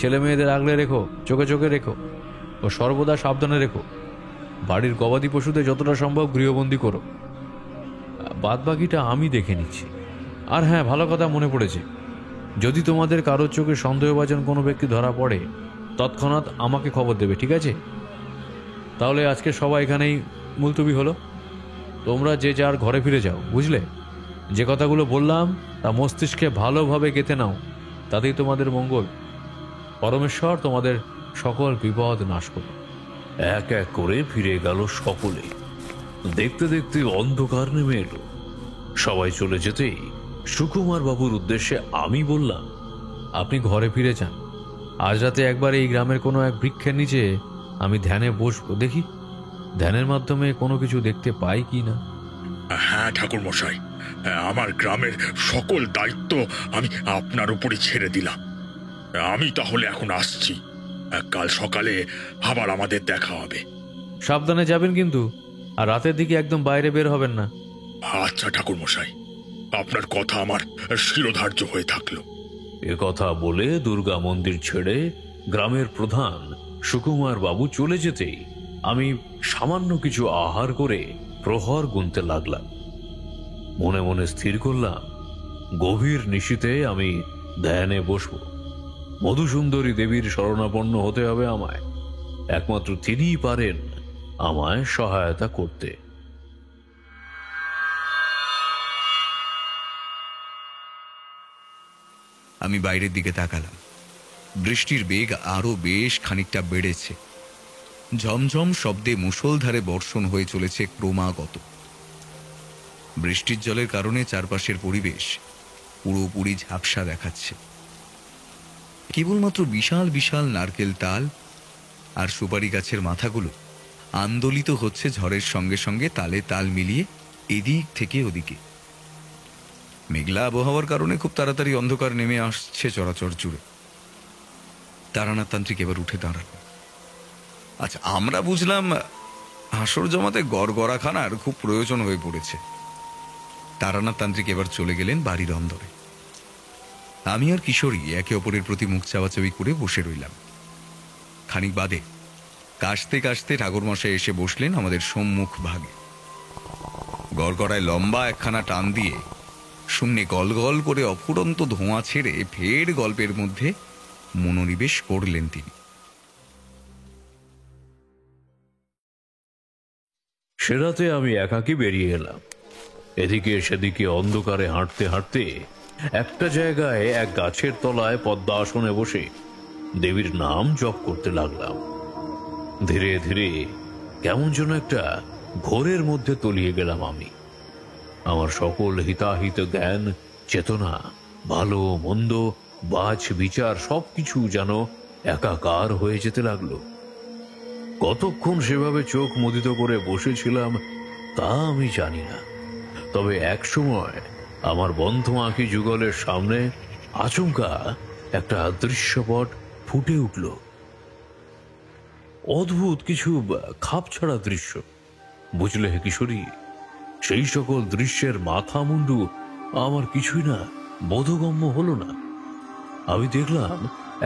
ছেলে মেয়েদের আগলে রেখো, চোখে চোখে রেখো ও সর্বদা সাবধানে রেখো। বাড়ির গবাদি পশুদের যতটা সম্ভব গৃহবন্দী করো। বাদ বাকিটা আমি দেখে নিচ্ছি। আর হ্যাঁ, ভালো কথা মনে পড়েছে, যদি তোমাদের কারোর চোখে সন্দেহভাজন কোনো ব্যক্তি ধরা পড়ে তৎক্ষণাৎ আমাকে খবর দেবে, ঠিক আছে? তাহলে আজকে সবাই এখানেই মুলতবি হলো। তোমরা যে যার ঘরে ফিরে যাও, বুঝলে? যে কথাগুলো বললাম তা মস্তিষ্কে ভালোভাবে গেঁথে নাও, তাতেই তোমাদের মঙ্গল। পরমেশ্বর তোমাদের সকল বিপদ নাশ করুন। এক এক করে ফিরে গেল সকলে। দেখতে দেখতে অন্ধকার নেমে এলো। সবাই চলে যেতেই সুকুমার বাবুর উদ্দেশ্যে আমি বললাম, আপনি ঘরে ফিরে যান। আজ রাতে একবার এই গ্রামের কোনো এক বৃক্ষের নিচে আমি ধ্যানে বসবো, দেখি ধ্যানের মাধ্যমে কোনো কিছু দেখতে পাই কি না। হ্যাঁ ঠাকুর মশাই, আমার গ্রামের সকল দায়িত্ব আমি আপনার উপরে ছেড়ে দিলাম। আমি তাহলে এখন আসছি। কাল সকালে আবার আমাদের দেখা হবে। সাবধানে যাবেন কিন্তু, আর রাতের দিকে একদম বাইরে বের হবেন না। আচ্ছা ঠাকুর মশাই, আপনার কথা আমার শিরোধার্য হয়ে থাকলো। এ কথা বলে দুর্গা মন্দির ছেড়ে গ্রামের প্রধান সুকুমার বাবু চলে যেতেই আমি সামান্য কিছু আহার করে প্রহর গুনতে লাগলাম। মনে মনে স্থির করলাম, গভীর নিশীথে আমি ধ্যানে বসব। মধুসুন্দরী দেবীর শরণাপন্ন হতে হবে আমায়। একমাত্র তিনিই পারেন আমায় সহায়তা করতে। আমি বাইরের দিকে তাকালাম। বৃষ্টির বেগ আরো বেশ খানিকটা বেড়েছে। ঝমঝম শব্দে মুষলধারে বর্ষণ হয়ে চলেছে ক্রমাগত। বৃষ্টির জলের কারণে চারপাশের পরিবেশ পুরোপুরি ঝাপসা দেখাচ্ছে। কেবলমাত্র বিশাল বিশাল নারকেল তাল আর সুপারি গাছের মাথাগুলো আন্দোলিত হচ্ছে ঝড়ের সঙ্গে সঙ্গে, তালে তাল মিলিয়ে এদিক থেকে ওদিকে। মেঘলা আবহাওয়ার কারণে খুব তাড়াতাড়ি অন্ধকার নেমে আসছে চরাচর জুড়ে। তারানাথ তান্ত্রিক এবার উঠে দাঁড়াল। আচ্ছা, আমরা বুঝলাম হাসর জমাতে গড়গড়াখানার খুব প্রয়োজন হয়ে পড়েছে। তারানাথ তান্ত্রিক এবার চলে গেলেন বাড়ির অন্দরে। আমি আর কিশোরী একে অপরের প্রতি মুখ চাওয়াচাওয়ি করে বসে রইলাম। খানিক বাদে কাশতে কাশতে ঠাকুরমশাই এসে বসলেন আমাদের সম্মুখ ভাগে। গড়গড়ায় লম্বা একখানা টান দিয়ে শূন্যে গল গল করে অফুরন্ত ধোঁয়া ছেড়ে ফের গল্পের মধ্যে মনোনিবেশ করলেন তিনি। সেরাতে আমি একাকী বেরিয়ে এলাম। এদিকে সেদিকে অন্ধকারে হাঁটতে হাঁটতে একটা জায়গায় এক গাছের তলায় পদ্মা আসনে বসে দেবীর নাম জপ করতে লাগলাম। ধীরে ধীরে কেমন যেন একটা ঘোরের মধ্যে তলিয়ে গেলাম আমি। আমার সকল হিতাহিত জ্ঞান, চেতনা, ভালো মন্দ, বাছ বিচার সবকিছু যেন একাকার হয়ে যেতে লাগলো। কতক্ষণ সেভাবে চোখ মুদিত করে বসেছিলাম তা আমি জানি না। তবে এক সময় আমার বন্ধ আঁখি যুগলের সামনে আচমকা একটা দৃশ্যপট ফুটে উঠল। অদ্ভুত কিছু খাপছাড়া দৃশ্য, বুঝলে হে কিশোরী? সেই সকল দৃশ্যের মাথা মুন্ডু আমার কিছুই না বোধগম্য হলো না। আমি দেখলাম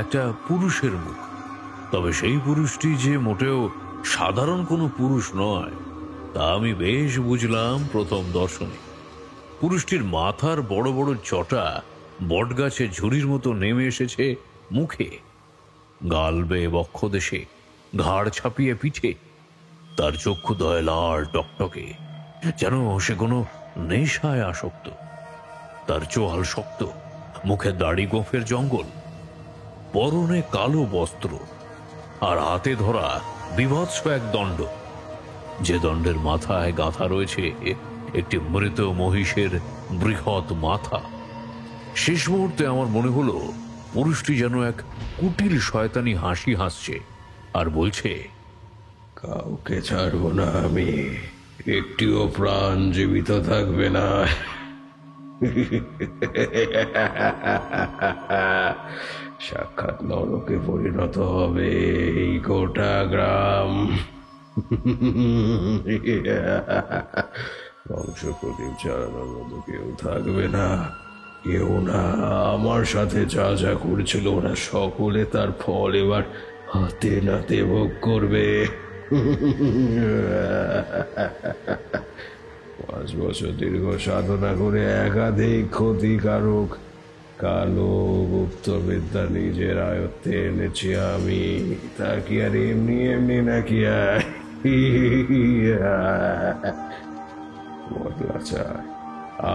একটা পুরুষের মুখ, তবে সেই পুরুষটি যে মোটেও সাধারণ কোনো পুরুষ নয় তা আমি বেশ বুঝলাম প্রথম দর্শনে। পুরুষটির মাথার বড় বড় চটা বটগাছে ঝুড়ির মতো নেমে এসেছে মুখে, গাল বেয়ে বক্ষদেশে, ঘাড় ছাপিয়ে পিঠে। তার চক্ষুদয় লাল টকটকে, যেন সে কোনো নেশায় আসক্ত। তার চোয়াল শক্ত, মুখে দাড়ি গোঁফের জঙ্গল, পরনে কালো বস্ত্র, আর হাতে ধরা বিভৎস এক দণ্ড, যে দণ্ডের মাথায় গাঁথা রয়েছে একটি মৃত মহিষের বৃহৎ মাথা। শেষ মুহূর্তে আমার মনে হলো পুরুষটি যেন এক কুটিল শয়তানি হাসি হাসছে আর বলছে, কাউকে ছাড়বো না আমি, একটিও প্রাণ জীবিত থাকবে না। সাক্ষাৎ নরকে পরিণত হবে এই গোটা গ্রাম। বংশ প্রদীপ চালানোর মতো কেউ থাকবে না। কেউ না, আমার সাথে যা যা করেছিল ওরা সকলে তার ফল এবার হাতে নাতে ভোগ করবে। 5 বছর দীর্ঘ সাধনা করে একাধিক ক্ষতিকারক কালো গুপ্তবিদ্যা নিজের আয়ত্তে এনেছি আমি। তা কি আর এমনি এমনি নাকি? বদলা চাই,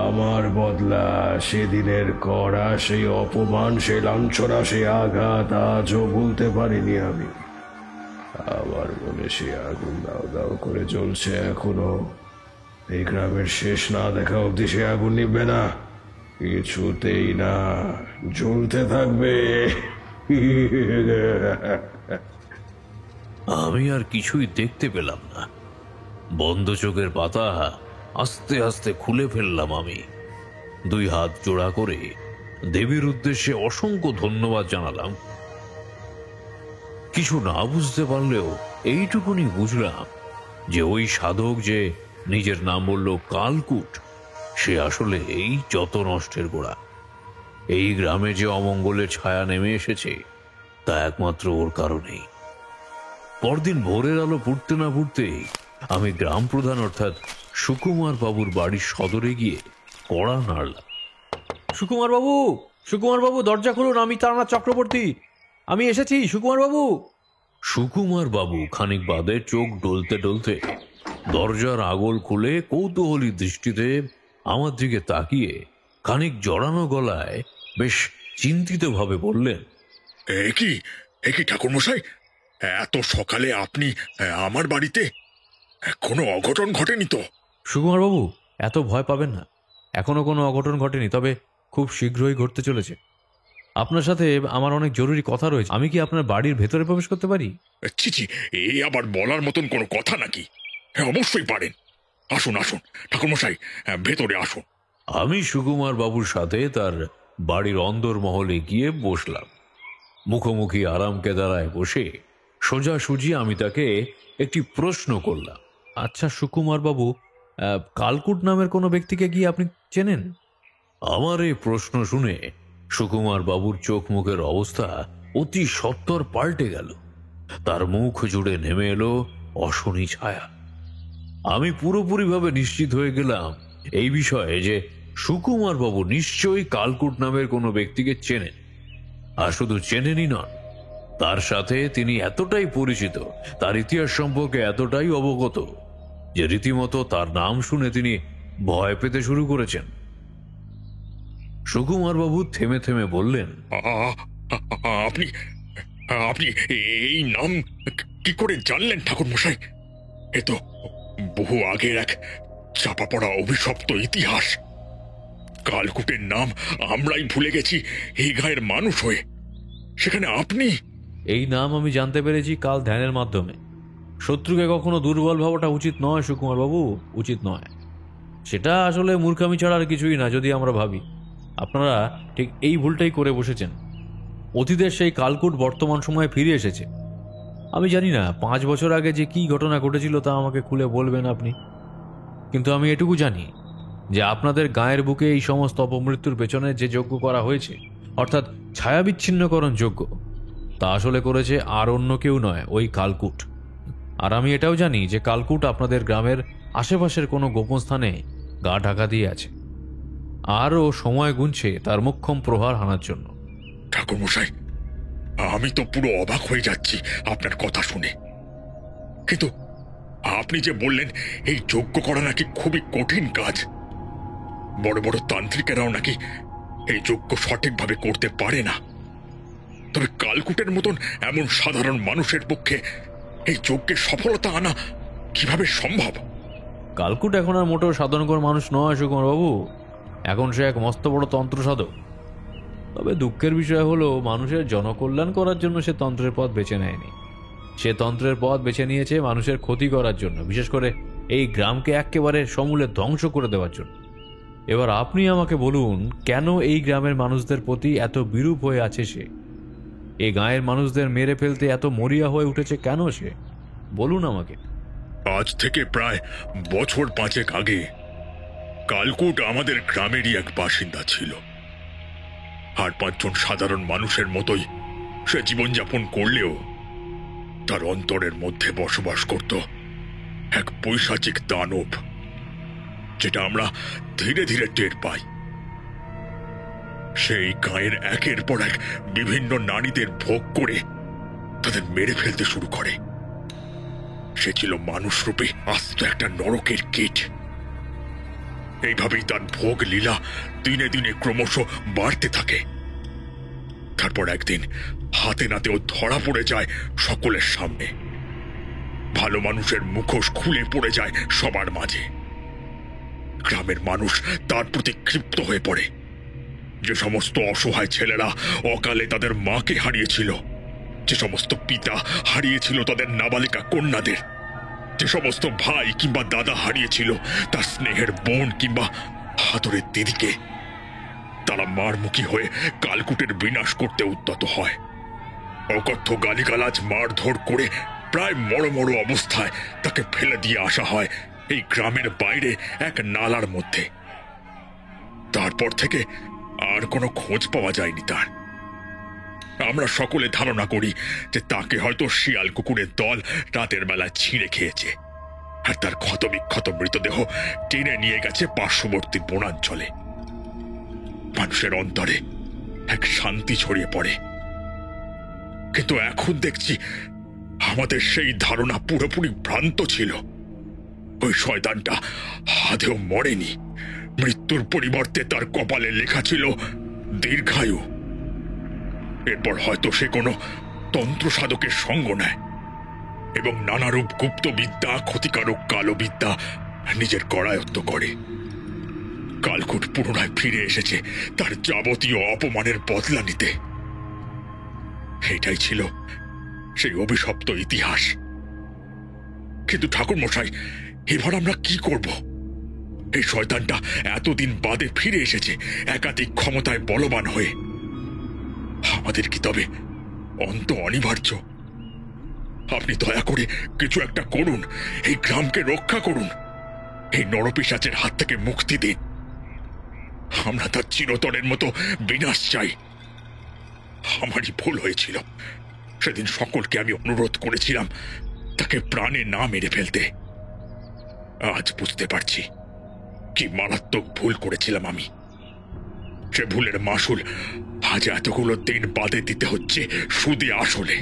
আমার বদলা। সেদিনের করা সেই অপমান, সেই লাঞ্ছনা, সেই আঘাত আজও ভুলতে পারিনি আমি। আমার মনে সে আগুন দাও দাও করে জ্বলছে এখনো। এই গ্রামের শেষ না দেখা অবধি সে আগুন নিবে না, কিছুতেই না, জ্বলতে থাকবে। আমি আর কিছুই দেখতে পেলাম না। বন্ধ চোখের পাতা আস্তে আস্তে খুলে ফেললাম আমি। 2 হাত জোড়া করে দেবীর উদ্দেশ্যে অসংখ্য ধন্যবাদ জানালাম। কিছু না বুঝতে পারলেও এইটুকুনি বুঝলাম যে ওই সাধক যে নিজের নাম বলল কালকুট, সে আসলে এই যত নষ্টের গোড়া। এই গ্রামে যে অমঙ্গলের ছায়া নেমে এসেছে তা একমাত্র ওর কারণেই। পরদিন ভোরের আলো ফুটতে না ফুটতেই আমি গ্রাম প্রধান অর্থাৎ সুকুমার বাবুর বাড়ির সদরে গিয়ে কড়া নাড়লাম। সুকুমার বাবু, সুকুমার বাবু, দরজা খুলুন, আমি তারানাথ চক্রবর্তী, আমি এসেছি সুকুমার বাবু। সুকুমার বাবু খানিক বাদে চোখ ডলতে ডলতে দরজার আগল খুলে কৌতূহলী দৃষ্টিতে আমার দিকে তাকিয়ে খানিক জড়ানো গলায় বেশ চিন্তিত ভাবে বললেন, একই ঠাকুরমশাই, এত সকালে আপনি আমার বাড়িতে? কোনো অঘটন ঘটেনি তো? সুকুমার বাবু, এত ভয় পাবেন না, এখনো কোনো অঘটন ঘটেনি, তবে খুব শীঘ্রই ঘটতে চলেছে। আপনার সাথে আমার অনেক জরুরি কথা রয়েছে। আমি কি আপনার বাড়ির ভেতরে প্রবেশ করতে পারি? ছি, এই আবার বলার মতন কোনো কথা নাকি? হ্যাঁ, অবশ্যই পারেন। আসুন আসুন ঠাকুরমশাই, ভেতরে আসুন। আমি সুকুমার বাবুর সাথে তার বাড়ির অন্দরমহলে গিয়ে বসলাম। মুখোমুখি আরাম কেদারায় বসে সোজাসুজি আমি তাকে একটি প্রশ্ন করলাম। আচ্ছা সুকুমার বাবু, কালকুট নামের কোনো ব্যক্তিকে কি আপনি চেনেন? আমার এই প্রশ্ন শুনে সুকুমার বাবুর চোখ মুখের অবস্থা অতি সত্বর পাল্টে গেল। তার মুখ জুড়ে নেমে এলো অশনি ছায়া। আমি পুরোপুরিভাবে নিশ্চিত হয়ে গেলাম এই বিষয়ে যে সুকুমার বাবু নিশ্চয়ই কালকুট নামের কোনো ব্যক্তিকে চেনেন। আর শুধু চেনেনই নন, তার সাথে তিনি এতটাই পরিচিত, তার ইতিহাস সম্পর্কে এতটাই অবগত যে রীতিমতো তার নাম শুনে তিনি ভয় পেতে শুরু করেছেন। সুকুমার বাবু থেমে থেমে বললেন, আপনি আপনি এই নাম কি করে জানলেন ঠাকুরমশাই? এ তো বহু আগের এক চাপা পড়া অভিশপ্ত ইতিহাস। কালকুটের নাম আমরাই ভুলে গেছি এই গায়ের মানুষ হয়ে, সেখানে আপনি! এই নাম আমি জানতে পেরেছি কাল ধ্যানের মাধ্যমে। শত্রুকে কখনো দুর্বল ভাবাটা উচিত নয় সুকুমার বাবু, উচিত নয়। সেটা আসলে মূর্খামি ছাড়া আর কিছুই না যদি আমরা ভাবি। আপনারা ঠিক এই ভুলটাই করে বসেছেন। অতীতের সেই কালকুট বর্তমান সময়ে ফিরে এসেছে। আমি জানি না 5 বছর আগে যে কি ঘটনা ঘটেছিল তা আমাকে খুলে বলবেন আপনি, কিন্তু আমি এটুকু জানি যে আপনাদের গায়ের বুকে এই সমস্ত অপমৃত্যুর পেছনে যে যজ্ঞ করা হয়েছে, অর্থাৎ ছায়া বিচ্ছিন্নকরণ যজ্ঞ, তা আসলে করেছে আর অন্য কেউ নয়, ওই কালকুট। আর আমি এটাও জানি যে কালকুট আপনাদের গ্রামের আশেপাশের কোনো গোপন স্থানে গা ঢাকা দিয়ে আছে, আরও সময় গুনছে তার মোক্ষম প্রহার হানার জন্য। ঠাকুরমশাই, আমি তো পুরো অবাক হয়ে যাচ্ছি আপনার কথা শুনে। কিন্তু আপনি যে বললেন এই যজ্ঞ করা নাকি খুবই কঠিন কাজ, বড় বড় তান্ত্রিকেরাও নাকি এই যজ্ঞ সঠিকভাবে করতে পারে না, তবে কালকুটের মতন এমন সাধারণ মানুষের পক্ষে এই যজ্ঞে সফলতা আনা কিভাবে সম্ভব? কালকুট এখন আর মোটেও সাধারণকর মানুষ নয় সুকুমার বাবু, এখন সে এক মস্ত বড় তন্ত্র সাধক। তবে দুঃখের বিষয় হলো মানুষের জনকল্যাণ করার জন্য সে তন্ত্রের পথ বেছে নেয়নি। সে তন্ত্রের পথ বেছে নিয়েছে মানুষের ক্ষতি করার জন্য, বিশেষ করে এই গ্রামকে একেবারে সমূলে ধ্বংস করে দেওয়ার জন্য। এবার আপনি আমাকে বলুন, কেন এই গ্রামের মানুষদের প্রতি এত বিরূপ হয়ে আছে সে? এই গাঁয়ের মানুষদের মেরে ফেলতে এত মরিয়া হয়ে উঠেছে কেন সে? বলুন আমাকে। আজ থেকে প্রায় বছর 5 আগে কালকুট আমাদের গ্রামেরই এক বাসিন্দা ছিল। আর 5 জন সাধারণ মানুষের মতোই সে জীবনযাপন করলেও তার অন্তরের মধ্যে বসবাস করত এক পৈশাচিক দানব, যেটা আমরা ধীরে ধীরে টের পাই। সেই গায়ের একের পর এক বিভিন্ন নারীদের ভোগ করে তাদের মেরে ফেলতে শুরু করে। সে ছিল মানুষরূপে আস্ত একটা নরকের কীট। এইভাবেই তার ভোগ লীলা দিনে দিনে ক্রমশ বাড়তে থাকে। তারপর একদিন হাতে নাতে ও ধরা পড়ে যায় সকলের সামনে। ভালো মানুষের মুখোশ খুলে পড়ে যায় সবার মাঝে। গ্রামের মানুষ তার প্রতি ক্ষিপ্ত হয়ে পড়ে। যে সমস্ত অসহায় ছেলেরা অকালে তাদের মাকে হারিয়েছিল, যে সমস্ত পিতা হারিয়েছিল তাদের নাবালিকা কন্যাদের, যে সমস্ত ভাই কিংবা দাদা হারিয়েছিল তার স্নেহের বোন কিংবা হাতরের দিদিকে, তারা মারমুখী হয়ে কালকুটের বিনাশ করতে উদ্যত হয়। অকথ্য গালিগালাজ মারধর করে প্রায় মড় মড় অবস্থায় তাকে ফেলে দিয়ে আসা হয় এই গ্রামের বাইরে এক নালার মধ্যে। তারপর থেকে আর কোনো খোঁজ পাওয়া যায়নি তার। আমরা সকলে ধারণা করি যে তাকে হয়তো শিয়াল কুকুরের দল রাতের বেলায় ছিঁড়ে খেয়েছে, আর তার ক্ষতবিক্ষত মৃতদেহ টেনে নিয়ে গেছে পার্শ্ববর্তী বনাঞ্চলে। মানুষের অন্তরে এক শান্তি ছড়িয়ে পড়ে। কিন্তু এখন দেখছি আমাদের সেই ধারণা পুরোপুরি ভ্রান্ত ছিল। ওই শয়তানটা আদেও মরেনি। মৃত্যুর পরিবর্তে তার কপালে লেখা ছিল দীর্ঘায়ু। এরপর হয়তো সে কোনো তন্ত্র সাধকের সঙ্গ নেয় এবং নানারূপ গুপ্ত বিদ্যা, ক্ষতিকারক কালো বিদ্যা নিজের করায়ত্ত করে। কালকুট পুনরায় ফিরে এসেছে তার যাবতীয় অপমানের বদলা নিতে। এটাই ছিল সেই অভিশপ্ত ইতিহাস। কিন্তু ঠাকুর মশাই, এবার আমরা কি করব? এই শয়তানটা এতদিন বাদে ফিরে এসেছে একাধিক ক্ষমতায় বলবান হয়ে। আমাদের কি তবে অন্ত অনিবার্য? আপনি দয়া করে কিছু একটা করুন, এই গ্রামকে রক্ষা করুন, এই নরপিশাচের হাত থেকে মুক্তি দিন। আমরা তার চিরতরের মতো বিনাশ চাই। আমারই ভুল হয়েছিল। সেদিন সকলকে আমি অনুরোধ করেছিলাম তাকে প্রাণে না মেরে ফেলতে। আজ বুঝতে পারছি কি মারাত্মক ভুল করেছিলাম আমি। সে ভুলের মাসুল আজ এতগুলো দিন বাদে দিতে হচ্ছে সুদে আসলে।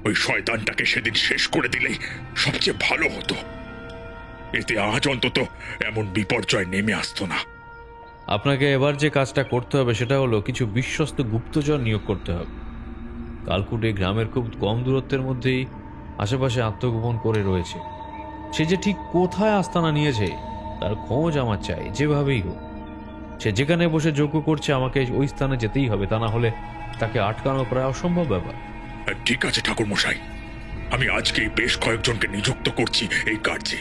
ওই শয়তানটাকে সেদিন শেষ করে দিলেই সবচেয়ে ভালো হতো। এতে আজ অন্তত এমন বিপর্যয় নেমে আসতো না। আপনাকে এবার যে কাজটা করতে হবে সেটা হলো কিছু বিশ্বস্ত গুপ্তচর নিয়োগ করতে হবে। কালকুটে গ্রামের খুব কম দূরত্বের মধ্যেই আশেপাশে আত্মগোপন করে রয়েছে। সে যে ঠিক কোথায় আস্তানা নিয়েছে তার খোঁজ আমার চাই, যেভাবেই হোক। সে যেখানে বসে যজ্ঞ করছে আমাকে ওই স্থানে যেতেই হবে, তা না হলে তাকে আটকানো প্রায় অসম্ভব ব্যাপার। ঠিক আছে ঠাকুর মশাই, আমি আজকেই বেশ কয়েকজনকে নিযুক্ত করছি এই কার্যে।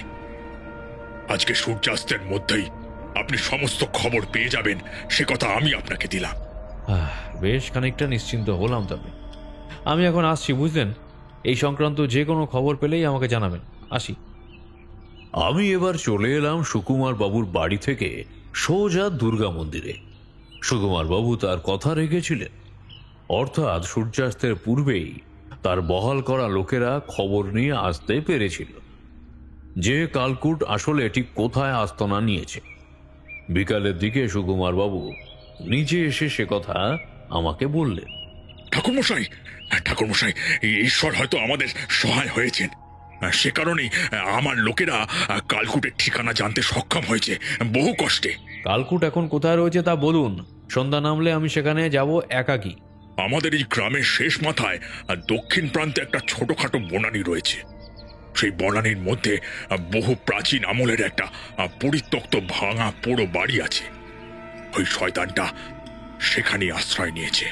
আজকে সূর্যাস্তের মধ্যেই আপনি সমস্ত খবর পেয়ে যাবেন, সে কথা আমি আপনাকে দিলাম। বেশ খানিকটা নিশ্চিন্ত হলাম। তবে আমি এখন আসছি, বুঝলেন? এই সংক্রান্ত যে কোনো খবর পেলেই আমাকে জানাবেন। আসি। আমি এবার চলে এলাম সুকুমার বাবুর বাড়ি থেকে সোজা দুর্গা মন্দিরে। সুকুমার বাবু তার কথা রেখেছিলেন, অর্থাৎ সূর্যাস্তের পূর্বেই তার বহাল করা লোকেরা খবর নিয়ে আসতে পেরেছিল যে কালকুট আসলে ঠিক কোথায় আস্তানা নিয়েছে। বিকালের দিকে সুকুমার বাবু নিজে এসে সে কথা আমাকে বললেন। ঠাকুরমশাই, ঠাকুরমশাই, ঈশ্বর হয়তো আমাদের সহায় হয়েছেন। সে কারণেই আমার লোকেরা কালকুটের ঠিকানা জানতে সক্ষম হয়েছে বহু কষ্টে। কালকুট এখন কোথায় রয়েছে তা বলুন। সন্ধ্যা নামলে আমি সেখানে যাব একাকী। আমাদের এই গ্রামের শেষ মাথায় দক্ষিণ প্রান্তে একটা ছোটখাটো বনানী রয়েছে। সেই বনানীর মধ্যে বহু প্রাচীন আমলের একটা পরিত্যক্ত ভাঙা পোড়ো বাড়ি আছে। ওই শয়তানটা সেখানেই আশ্রয় নিয়েছে।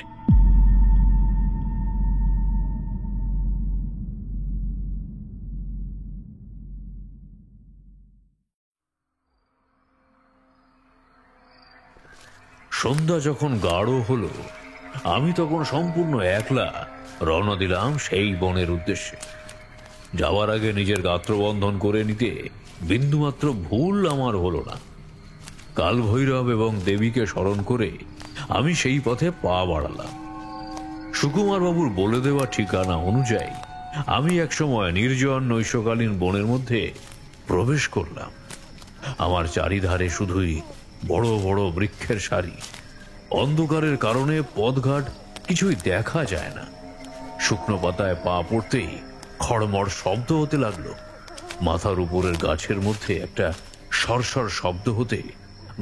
সন্ধ্যা যখন গাঢ় হলো, আমি তখন সম্পূর্ণ একলা রওনা দিলাম সেই বনের উদ্দেশ্যে। যাওয়ার আগে নিজের গাত্রবন্ধন করে নিতে বিন্দুমাত্র ভুল আমার হলো না। কাল ভৈরব এবং দেবীকে স্মরণ করে আমি সেই পথে পা বাড়ালাম। সুকুমার বাবুর বলে দেওয়া ঠিকানা অনুযায়ী আমি একসময় নির্জন নৈশকালীন বনের মধ্যে প্রবেশ করলাম। আমার চারিধারে শুধুই বড় বড় বৃক্ষের সারি। অন্ধকারের কারণে পথঘাট কিছুই দেখা যায় না। শুকনো পাতায় পা পড়তেই খড়মড় শব্দ হতে লাগলো। মাথার উপরের গাছের মধ্যে একটা সরসর শব্দ হতে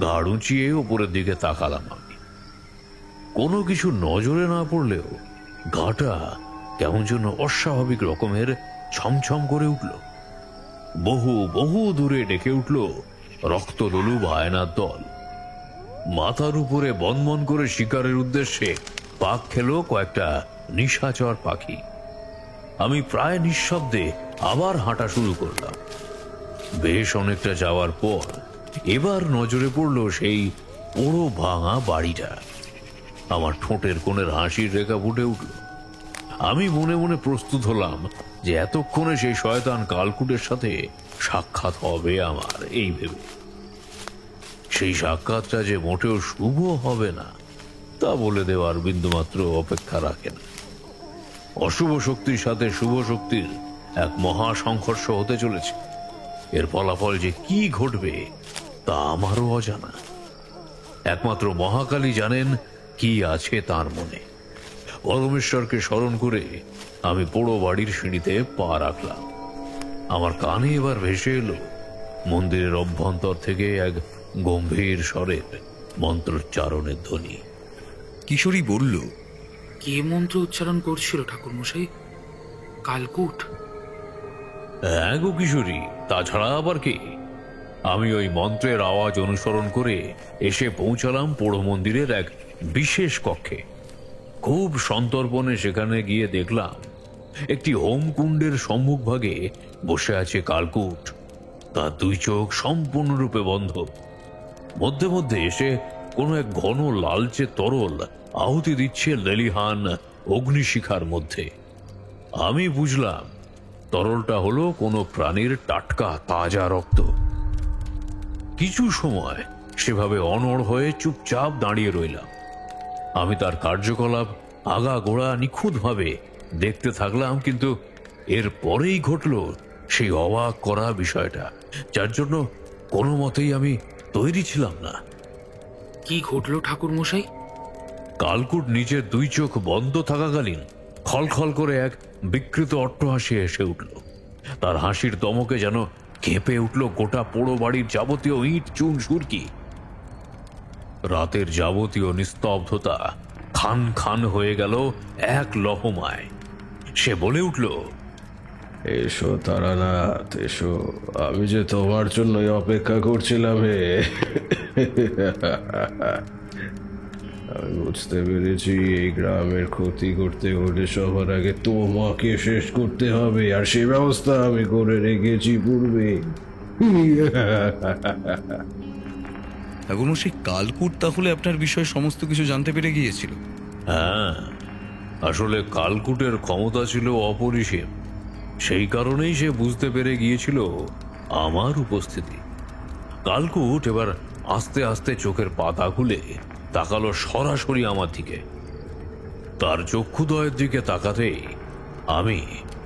ঘাড় উঁচিয়ে উপরের দিকে তাকালাম আমি। কোনো কিছু নজরে না পড়লেও গাটা কেমন যেন অস্বাভাবিক রকমের ছমছম করে উঠল। বহু বহু দূরে ডেকে উঠল রক্তলোলু বায়নার দল। মাথার উপরে বনবন করে শিকারের উদ্দেশ্যে পাক খেলো কয়েকটা নিশাচর পাখি। আমি প্রায় নিঃশব্দে আবার হাঁটা শুরু করলাম। বেশ অনেকটা যাওয়ার পর এবার নজরে পড়ল সেই পোড়ো ভাঙা বাড়িটা। আমার ঠোঁটের কোণের হাসির রেখা ফুটে উঠল। আমি মনে মনে প্রস্তুত হলাম যে এতক্ষণে সেই শয়তান কালকুটের সাথে সাক্ষাৎ হবে আমার, এই ভেবে। সেই সাক্ষাৎটা যে মোটেও শুভ হবে না তা বলে দেওয়ার বিন্দুমাত্র অপেক্ষা রাখে না। অশুভ শক্তির সাথে শুভ শক্তির এক মহা সংঘর্ষ হতে চলেছে। এর ফলাফল যে কি ঘটবে তা আমারও অজানা। একমাত্র মহাকালী জানেন কি আছে তার মনে। পরমেশ্বরকে স্মরণ করে আমি পোড়ো বাড়ির সিঁড়িতে পা রাখলাম। আমার কানে এবার ভেসে এলো মন্দিরের অভ্যন্তর থেকে এক গম্ভীর স্বরের মন্ত্রোচ্চারণের ধ্বনি। কিশোরী বলল, কে মন্ত্র উচ্চারণ করছিল ঠাকুর মশাই? কালকুট? হ্যাঁ গো কিশোরী, তাছাড়া আবার কি? আমি ওই মন্ত্রের আওয়াজ অনুসরণ করে এসে পৌঁছালাম পোড়ো মন্দিরের এক বিশেষ কক্ষে। খুব সন্তর্পণে সেখানে গিয়ে দেখলাম একটি হোমকুণ্ডের সম্মুখভাগে বসে আছে কালকুট। তার দুই চোখ সম্পূর্ণরূপে বন্ধ। মধ্যে মধ্যে এসে কোনো এক ঘন লালচে তরল আহুতি দিচ্ছে লেলিহান অগ্নিশিখার মধ্যে। আমি বুঝলাম তরলটা হলো কোনো প্রাণীর টাটকা তাজা রক্ত। কিছু সময় সেভাবে অনড় হয়ে চুপচাপ দাঁড়িয়ে রইলাম। আমি তার কার্যকলাপ আগা গোড়া নিখুঁতভাবে দেখতে থাকলাম, কিন্তু এর পরেই ঘটল সেই অবাক করা বিষয়টা, যার জন্য কোনো মতেই আমি তৈরি ছিলাম না। কি ঘটলো ঠাকুর মশাই? কালকুট নিজের দুই চোখ বন্ধ থাকাকালীন খলখল করে এক বিকৃত অট্টহাসি এসে উঠল। তার হাসির দমকে যেন কেঁপে উঠল গোটা পোড়ো বাড়ির যাবতীয় ইট চুন সুরকি। রাতের যাবতীয় নিস্তব্ধতা খান খান হয়ে গেল এক লহমায়। সে বলে উঠল, এসো তারানাথ, এসো, আমি যে তোমার জন্যই অপেক্ষা করছিলাম হে। আমি বুঝতে পেরেছি এই গ্রামের ক্ষতি করতে হলে সবার আগে তোমাকে শেষ করতে হবে, আর সে ব্যবস্থা আমি করে রেখেছি পূর্বে। ঠাকুরমশাই, কালকুট তাহলে আপনার বিষয়ে সমস্ত কিছু জানতে পেরে গিয়েছিল? হ্যাঁ, আসলে কালকুটের ক্ষমতা ছিল অপরিসীম। সেই কারণেই সে বুঝতে পেরে গিয়েছিল আমার উপস্থিতি। কালকুট এবার আস্তে আস্তে চোখের পাতা খুলে তাকালো সরাসরি আমার দিকে। তার চক্ষুদয়ের দিকে তাকাতেই আমি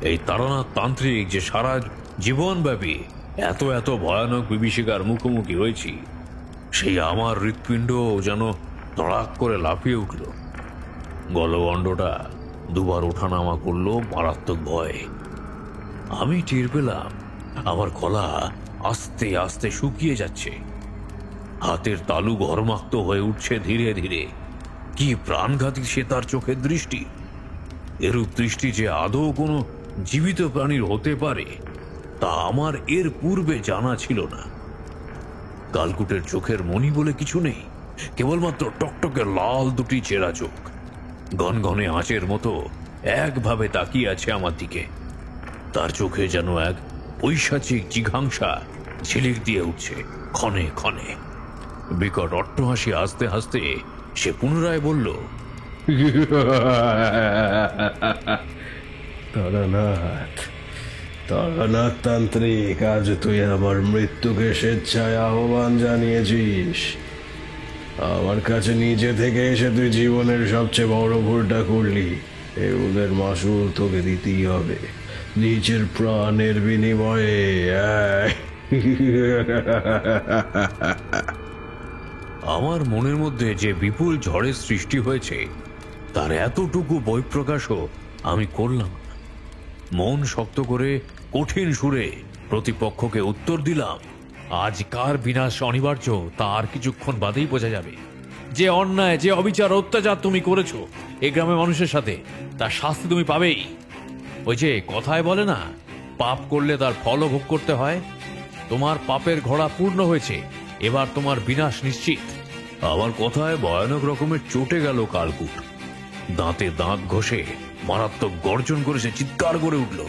এই তারানাথ তান্ত্রিক যে সারা জীবনব্যাপী এত এত ভয়ানক বিভীষিকার মুখোমুখি হয়েছি, সেই আমার হৃৎপিণ্ড যেন তড়াক করে লাফিয়ে উঠল। গলগণ্ডটা দুবার ওঠানামা করলো মারাত্মক ভয়ে। আমি টের পেলাম আমার গলা আস্তে আস্তে শুকিয়ে যাচ্ছে। হাতের তালু ঘর্মাক্ত হয়ে উঠছে ধীরে ধীরে। কি প্রাণঘাতী সে তার চোখের দৃষ্টি! এরূপ দৃষ্টি যে আদৌ কোনো জীবিত প্রাণীর হতে পারে তা আমার এর পূর্বে জানা ছিল না। কালকুটের চোখের মণি বলে কিছু নেই, কেবলমাত্র টকটকে লাল দুটি চেরা চোখ গনগনে আঁচের মতো একভাবে তাকিয়ে আছে আমার দিকে। তার চোখে যেন এক পৈশাচিক জিঘাংসা ঝিলিক দিয়ে উঠছে ক্ষণে ক্ষণে। বিকট অট্টহাসি হাসতে হাসতে সে পুনরায় বলল, তারানাথ, তারানাথ তান্ত্রিক, আজ তুই আমার মৃত্যুকে স্বেচ্ছায় আহ্বান জানিয়েছিস। আমার কাছে নিচে থেকে এসে তুই জীবনের সবচেয়ে বড় ভুলটা করলি। এই ওদের মাসুল তোকে দিতেই হবে, নিজের প্রাণের বিনিময়ে। আমার মনের মধ্যে যে বিপুল ঝড়ের সৃষ্টি হয়েছে তার এতটুকু বহিঃপ্রকাশও আমি করলাম না। মন শক্ত করে কঠিন সুরে প্রতিপক্ষকে উত্তর দিলাম, আজ কার বিনাশ অনিবার্য তা আর কিছুক্ষণ বাদেই বোঝা যাবে। যে অন্যায়, যে অবিচার, অত্যাচার তুমি করেছো এই গ্রামের মানুষের সাথে, তার শাস্তি তুমি পাবেই। ওই যে কথায় বলে না, পাপ করলে তার ফলও ভোগ করতে হয়। তোমার পাপের ঘোড়া পূর্ণ হয়েছে, এবার তোমার বিনাশ নিশ্চিত। আমার কথায় ভয়ানক রকমের চটে গেল কালকুট। দাঁতে দাঁত ঘষে মারাত্মক গর্জন করে সে চিৎকার করে উঠল।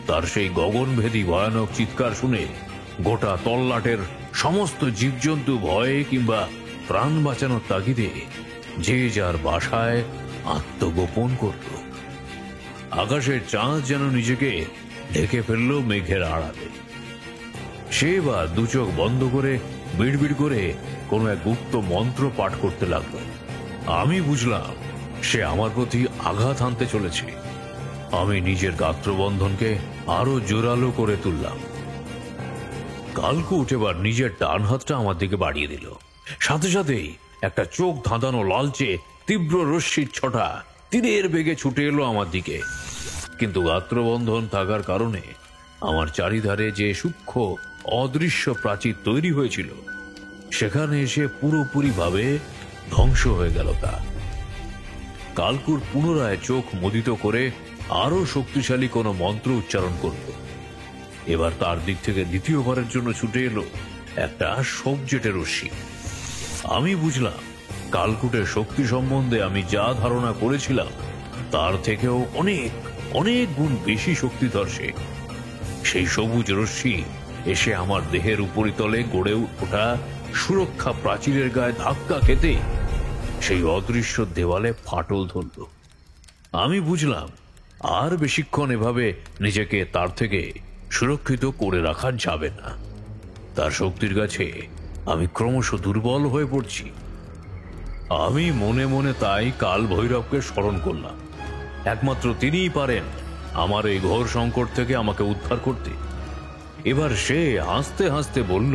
তার সেই গগনভেদী ভয়ানক চিৎকার শুনে গোটা তল্লাটের সমস্ত জীবজন্তু ভয়ে কিংবা প্রাণ বাঁচানোর তাগিদে যে যার বাসায় আত্মগোপন করল। আকাশের চাঁদ যেন নিজেকে ঢেকে ফেলল মেঘের আড়ালে। সে বা দু চোখ বন্ধ করে বিড়বিড় করে কোনো এক গুপ্ত মন্ত্র পাঠ করতে লাগলো। আমি বুঝলাম সে আমার প্রতি আঘাত হানতে চলেছে। আমি নিজের গাত্রবন্ধনকে আরো জোরালো করে তুললাম। কালকুট এবার নিজের ডান হাতটা আমার দিকে বাড়িয়ে দিল। সাথে সাথেই একটা চোখ ধাঁধানো লালচে তীব্র রশ্মির ছটা তীরের বেগে ছুটে এলো আমার দিকে। কিন্তু গাত্রবন্ধন থাকার কারণে আমার চারিধারে যে সূক্ষ্ম অদৃশ্য প্রাচীর তৈরি হয়েছিল সেখানে এসে পুরোপুরিভাবে ধ্বংস হয়ে গেল তা। কালকুট পুনরায় চোখ মুদিত করে আরো শক্তিশালী কোনো মন্ত্র উচ্চারণ করল। এবার তার দিক থেকে দ্বিতীয়বারের জন্য ছুটে এলো একটা সবজেটে রশ্মি। আমি বুঝলাম কালকুটের শক্তি সম্বন্ধে আমি যা ধারণা করেছিলাম তার থেকেও অনেক অনেক গুণ বেশি শক্তিধর সে। সেই সবুজ রশ্মি এসে আমার দেহের উপরিতলে গড়ে ওঠা সুরক্ষা প্রাচীরের গায়ে ধাক্কা খেতে সেই অদৃশ্য দেওয়ালে ফাটল ধরল। আমি বুঝলাম আর বেশিক্ষণ এভাবে নিজেকে তার থেকে সুরক্ষিত করে রাখা যাবে না। তার শক্তির কাছে আমি ক্রমশ দুর্বল হয়ে পড়ছি। আমি মনে মনে তাই কাল ভৈরবকে স্মরণ করলাম। একমাত্র তিনিই পারেন আমার এই ঘোর সংকট থেকে আমাকে উদ্ধার করতে। এবার সে হাসতে হাসতে বলল,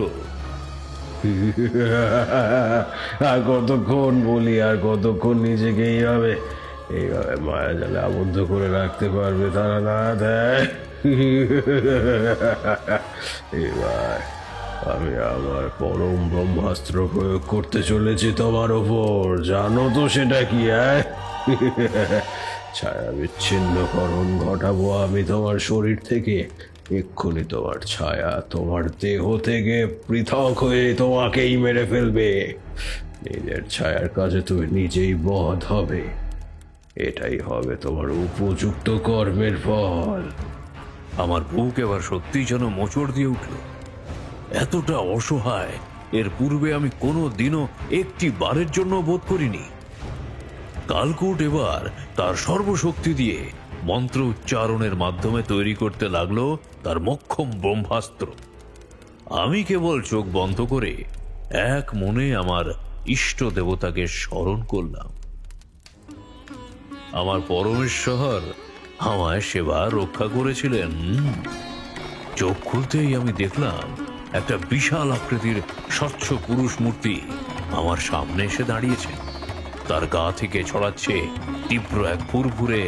আর কতক্ষণ বলি, আর কতক্ষণ নিজেকে এইভাবে মায়া জালে আবদ্ধ করে রাখতে পারবে তারা না দেয়। এবার আমি আমার পরম ব্রহ্মাস্ত্র প্রয়োগ করতে চলেছি তোমার ওপর। জানো তো সেটা কি? ছায়া বিচ্ছিন্নকরণ ঘটাবো আমি তোমার শরীর থেকে। এক্ষুনি তোমার ছায়া তোমার দেহ থেকে পৃথক হয়ে তোমাকেই মেরে ফেলবে। নিজের ছায়ার কাছে তুমি নিজেই বধ হবে। এটাই হবে তোমার উপযুক্ত কর্মের ফল। আমার বুক এবার সত্যি যেন মোচড় দিয়ে উঠল। এতটা অসহায় এর পূর্বে আমি কোনো দিনও একটি বারের জন্য বোধ করিনি। কালকুট এবার তার সর্বশক্তি দিয়ে মন্ত্র উচ্চারণের মাধ্যমে তৈরি করতে লাগলো তার মোক্ষম ব্রহ্মাস্ত্র। আমি কেবল চোখ বন্ধ করে এক মনে আমার ইষ্ট দেবতাকে স্মরণ করলাম। আমার পরমেশ্বর আমায় সেবা রক্ষা করেছিলেন। চোখ খুলতেই আমি দেখলাম একটা বিশাল আকৃতির স্বচ্ছ পুরুষ মূর্তি আমার সামনে এসে দাঁড়িয়েছে। তার গা থেকে ছড়াচ্ছে তীব্র এক ফুরফুরে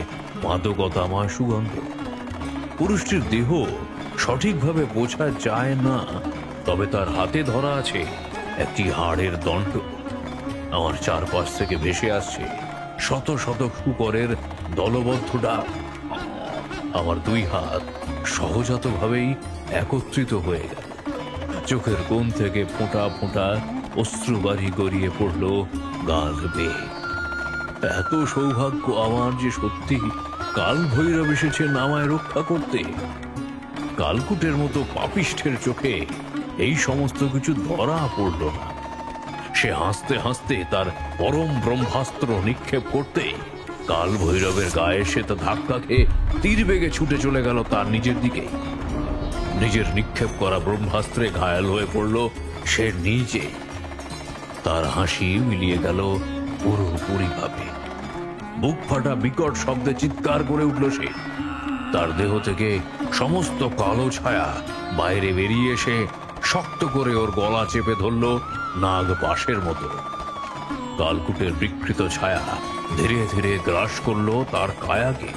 মাদকতাময় সুগন্ধ। পুরুষটির দেহ সঠিকভাবে বোঝা যায় না, তবে তার হাতে ধরা আছে একটি হাড়ের দণ্ড। আমার চারপাশ থেকে ভেসে আসছে শত শত শুকরের দলবদ্ধ ডাক। আমার দুই হাত সহজাতভাবেই একত্রিত হয়ে গেল। চোখের কোণ থেকে ফোঁটা ফোঁটা অশ্রুবাড়ি গড়িয়ে পড়ল গাল বেয়ে। এত সৌভাগ্য আমার যে সত্যি কাল ভৈরব এসেছে আমায় রক্ষা করতে। কালকুটের মতো পাপিষ্ঠের চোখে এই সমস্ত কিছু ধরা পড়ল না। সে হাসতে হাসতে তার পরম ব্রহ্মাস্ত্র নিক্ষেপ করতে কাল ভৈরবের গায়ে সে তা ধাক্কা খেয়ে তীর বেগে ছুটে চলে গেল তার নিজের দিকে। নিজের নিক্ষেপ করা ব্রহ্মাস্ত্রে ঘায়াল হয়ে পড়ল সে নিজে। তার হাসি মিলিয়ে গেল পুরোপুরিভাবে। বুক ফাটা বিকট শব্দে চিৎকার করে উঠল সে। তার দেহ থেকে সমস্ত কালো ছায়া বাইরে বেরিয়ে এসে শক্ত করে ওর গলা চেপে ধরল নাগ পাশের মতো। কালকুটের বিকৃত ছায়া ধীরে ধীরে গ্রাস করলো তার কায়াকে।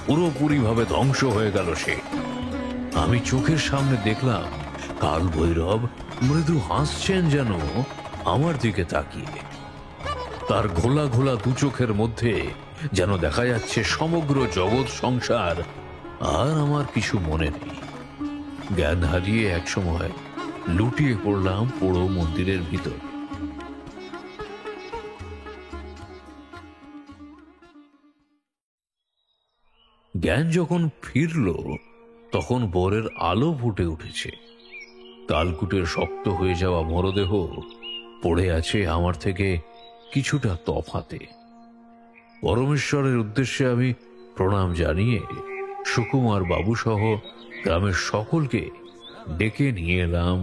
পুরোপুরিভাবে ধ্বংস হয়ে গেল সে। আমি চোখের সামনে দেখলাম কাল ভৈরব মৃদু হাসছেন যেন আমার দিকে তাকিয়ে। তার ঘোলা ঘোলা দু চোখের মধ্যে যেন দেখা যাচ্ছে সমগ্র জগৎ সংসার। আর আমার কিছু মনে নেই। জ্ঞান হারিয়ে একসময় লুটিয়ে পড়লাম পোড়ো মন্দিরের ভিতর। জ্ঞান যখন ফিরল তখন ভোরের আলো ফুটে উঠেছে। কালকুটের শক্ত হয়ে যাওয়া মরদেহ পড়ে আছে আমার থেকে কিছুটা তফাতে। পরমেশ্বরের উদ্দেশ্যে আমি প্রণাম জানিয়ে সুকুমার বাবু সহ গ্রামের সকলকে ডেকে নিয়ে এলাম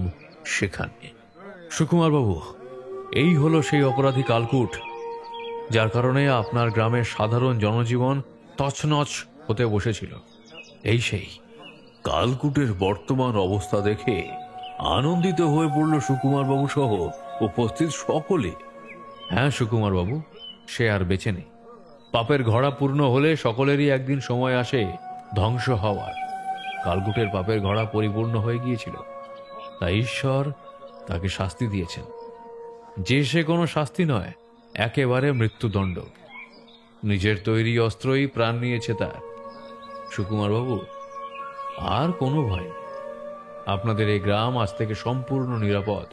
সেখানে। সুকুমার বাবু, এই হলো সেই অপরাধী কালকুট, যার কারণে আপনার গ্রামের সাধারণ জনজীবন তছনছ হতে বসেছিল। এই সেই কালকুটের বর্তমান অবস্থা দেখে আনন্দিত হয়ে পড়ল সুকুমার বাবু সহ উপস্থিত সকলে। হ্যাঁ সুকুমার বাবু, সে আর বেঁচে নেই। পাপের ঘড়া পূর্ণ হলে সকলেরই একদিন সময় আসে ধ্বংস হওয়ার। কালকুটের পাপের ঘড়া পরিপূর্ণ হয়ে গিয়েছিল, তাই ঈশ্বর তাকে শাস্তি দিয়েছেন। যে সে কোনো শাস্তি নয়, একেবারে মৃত্যুদণ্ড। নিজের তৈরি অস্ত্রই প্রাণ নিয়েছে তার। সুকুমার বাবু, আর কোনো ভয় নেই। আপনাদের এই গ্রাম আজ থেকে সম্পূর্ণ নিরাপদ।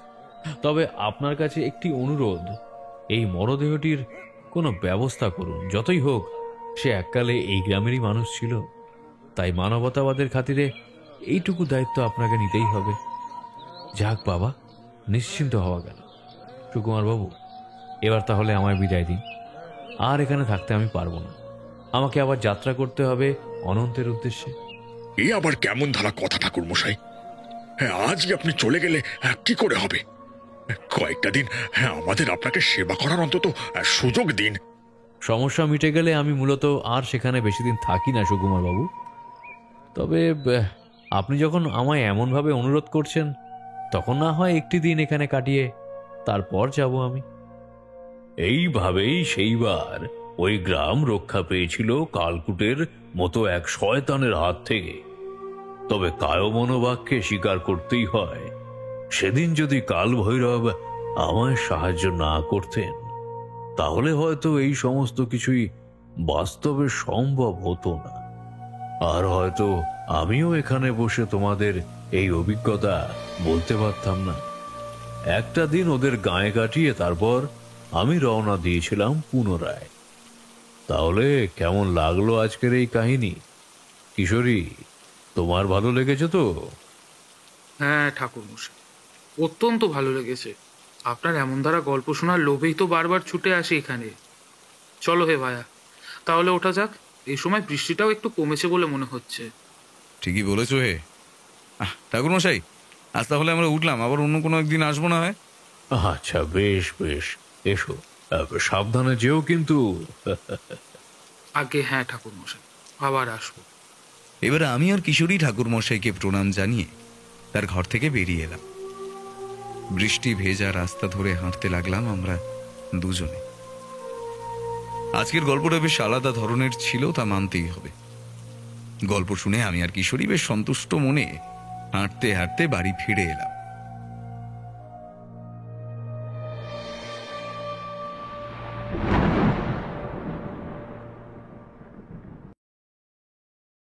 তবে আপনার কাছে একটি অনুরোধ, এই মরদেহটির কোনো ব্যবস্থা করুন। যতই হোক সে এককালে এই গ্রামেরই মানুষ ছিল, তাই মানবতাবাদের খাতিরে এইটুকু দায়িত্ব আপনাকে নিতেই হবে। যাক বাবা, নিশ্চিন্ত হওয়া গেল। সুকুমার বাবু, এবার তাহলে আমায় বিদায় দিন। আর এখানে থাকতে আমি পারবো না। আমাকে আবার যাত্রা করতে হবে অনন্তের উদ্দেশ্যে। এ আবার কেমন ধারা কথা ঠাকুর মশাই? হ্যাঁ, আজই আপনি চলে গেলে কি করে হবে? কয়েকটা দিন আমাদের আপনাকে সেবা করার অন্তত সুযোগ দিন। সমস্যা মিটে গেলে আমি মূলত আর সেখানে বেশি দিন থাকি না সুকুমার বাবু। তবে আপনি যখন আমায় এমনভাবে অনুরোধ করছেন, তখন না হয় একটি দিন এখানে কাটিয়ে তারপর যাব আমি। এইভাবেই সেইবার ওই গ্রাম রক্ষা পেয়েছিল কালকুটের মতো এক শয়তানের হাত থেকে। তবে কায় মনোবাক্যে স্বীকার করতেই হয়, সেদিন যদি কাল ভৈরব আমায় সাহায্য না করতেন, তাহলে হয়তো এই সমস্ত কিছুই বাস্তবে সম্ভব হতো না। আর হয়তো আমিও এখানে বসে তোমাদের এই অভিজ্ঞতা বলতে পারতাম না। একটা দিন ওদের গায়ে কাটিয়ে তারপর আমি রওনা দিয়েছিলাম পুনরায়। তাহলে কেমন লাগলো আজকের এই কাহিনী? কিশোরী, তোমার ভালো লেগেছে তো? হ্যাঁ ঠাকুর মশাই, অত্যন্ত ভালো লেগেছে। আপনার এমন দ্বারা গল্প শোনার লোভেই তো বারবার ছুটে আসে এখানে। চলো হে ভায়া, তাহলে ওঠা যাক। এই সময় বৃষ্টিটাও একটু কমেছে বলে মনে হচ্ছে। ঠিকই বলেছো হে। ঠাকুর মশাই, আজ তাহলে আমরা উঠলাম, আবার অন্য কোনো একদিন আসবো না হয়? আচ্ছা, বেশ বেশ, এসো। সাবধানে যেও কিন্তু। আগে হ্যাঁ ঠাকুর মশাই, আবার আসবো। এবারে আমি আর কিশোরী ঠাকুর মশাইকে প্রণাম জানিয়ে তার ঘর থেকে বেরিয়ে এলাম। বৃষ্টি ভেজা রাস্তা ধরে হাঁটতে লাগলাম আমরা দুজনে। আজকের গল্পটা বেশ আলাদা ধরনের ছিল, তা মানতেই হবে। গল্প শুনে আমি আর কিশোরী বেশ সন্তুষ্ট মনে হাঁটতে হাঁটতে বাড়ি ফিরে এলাম।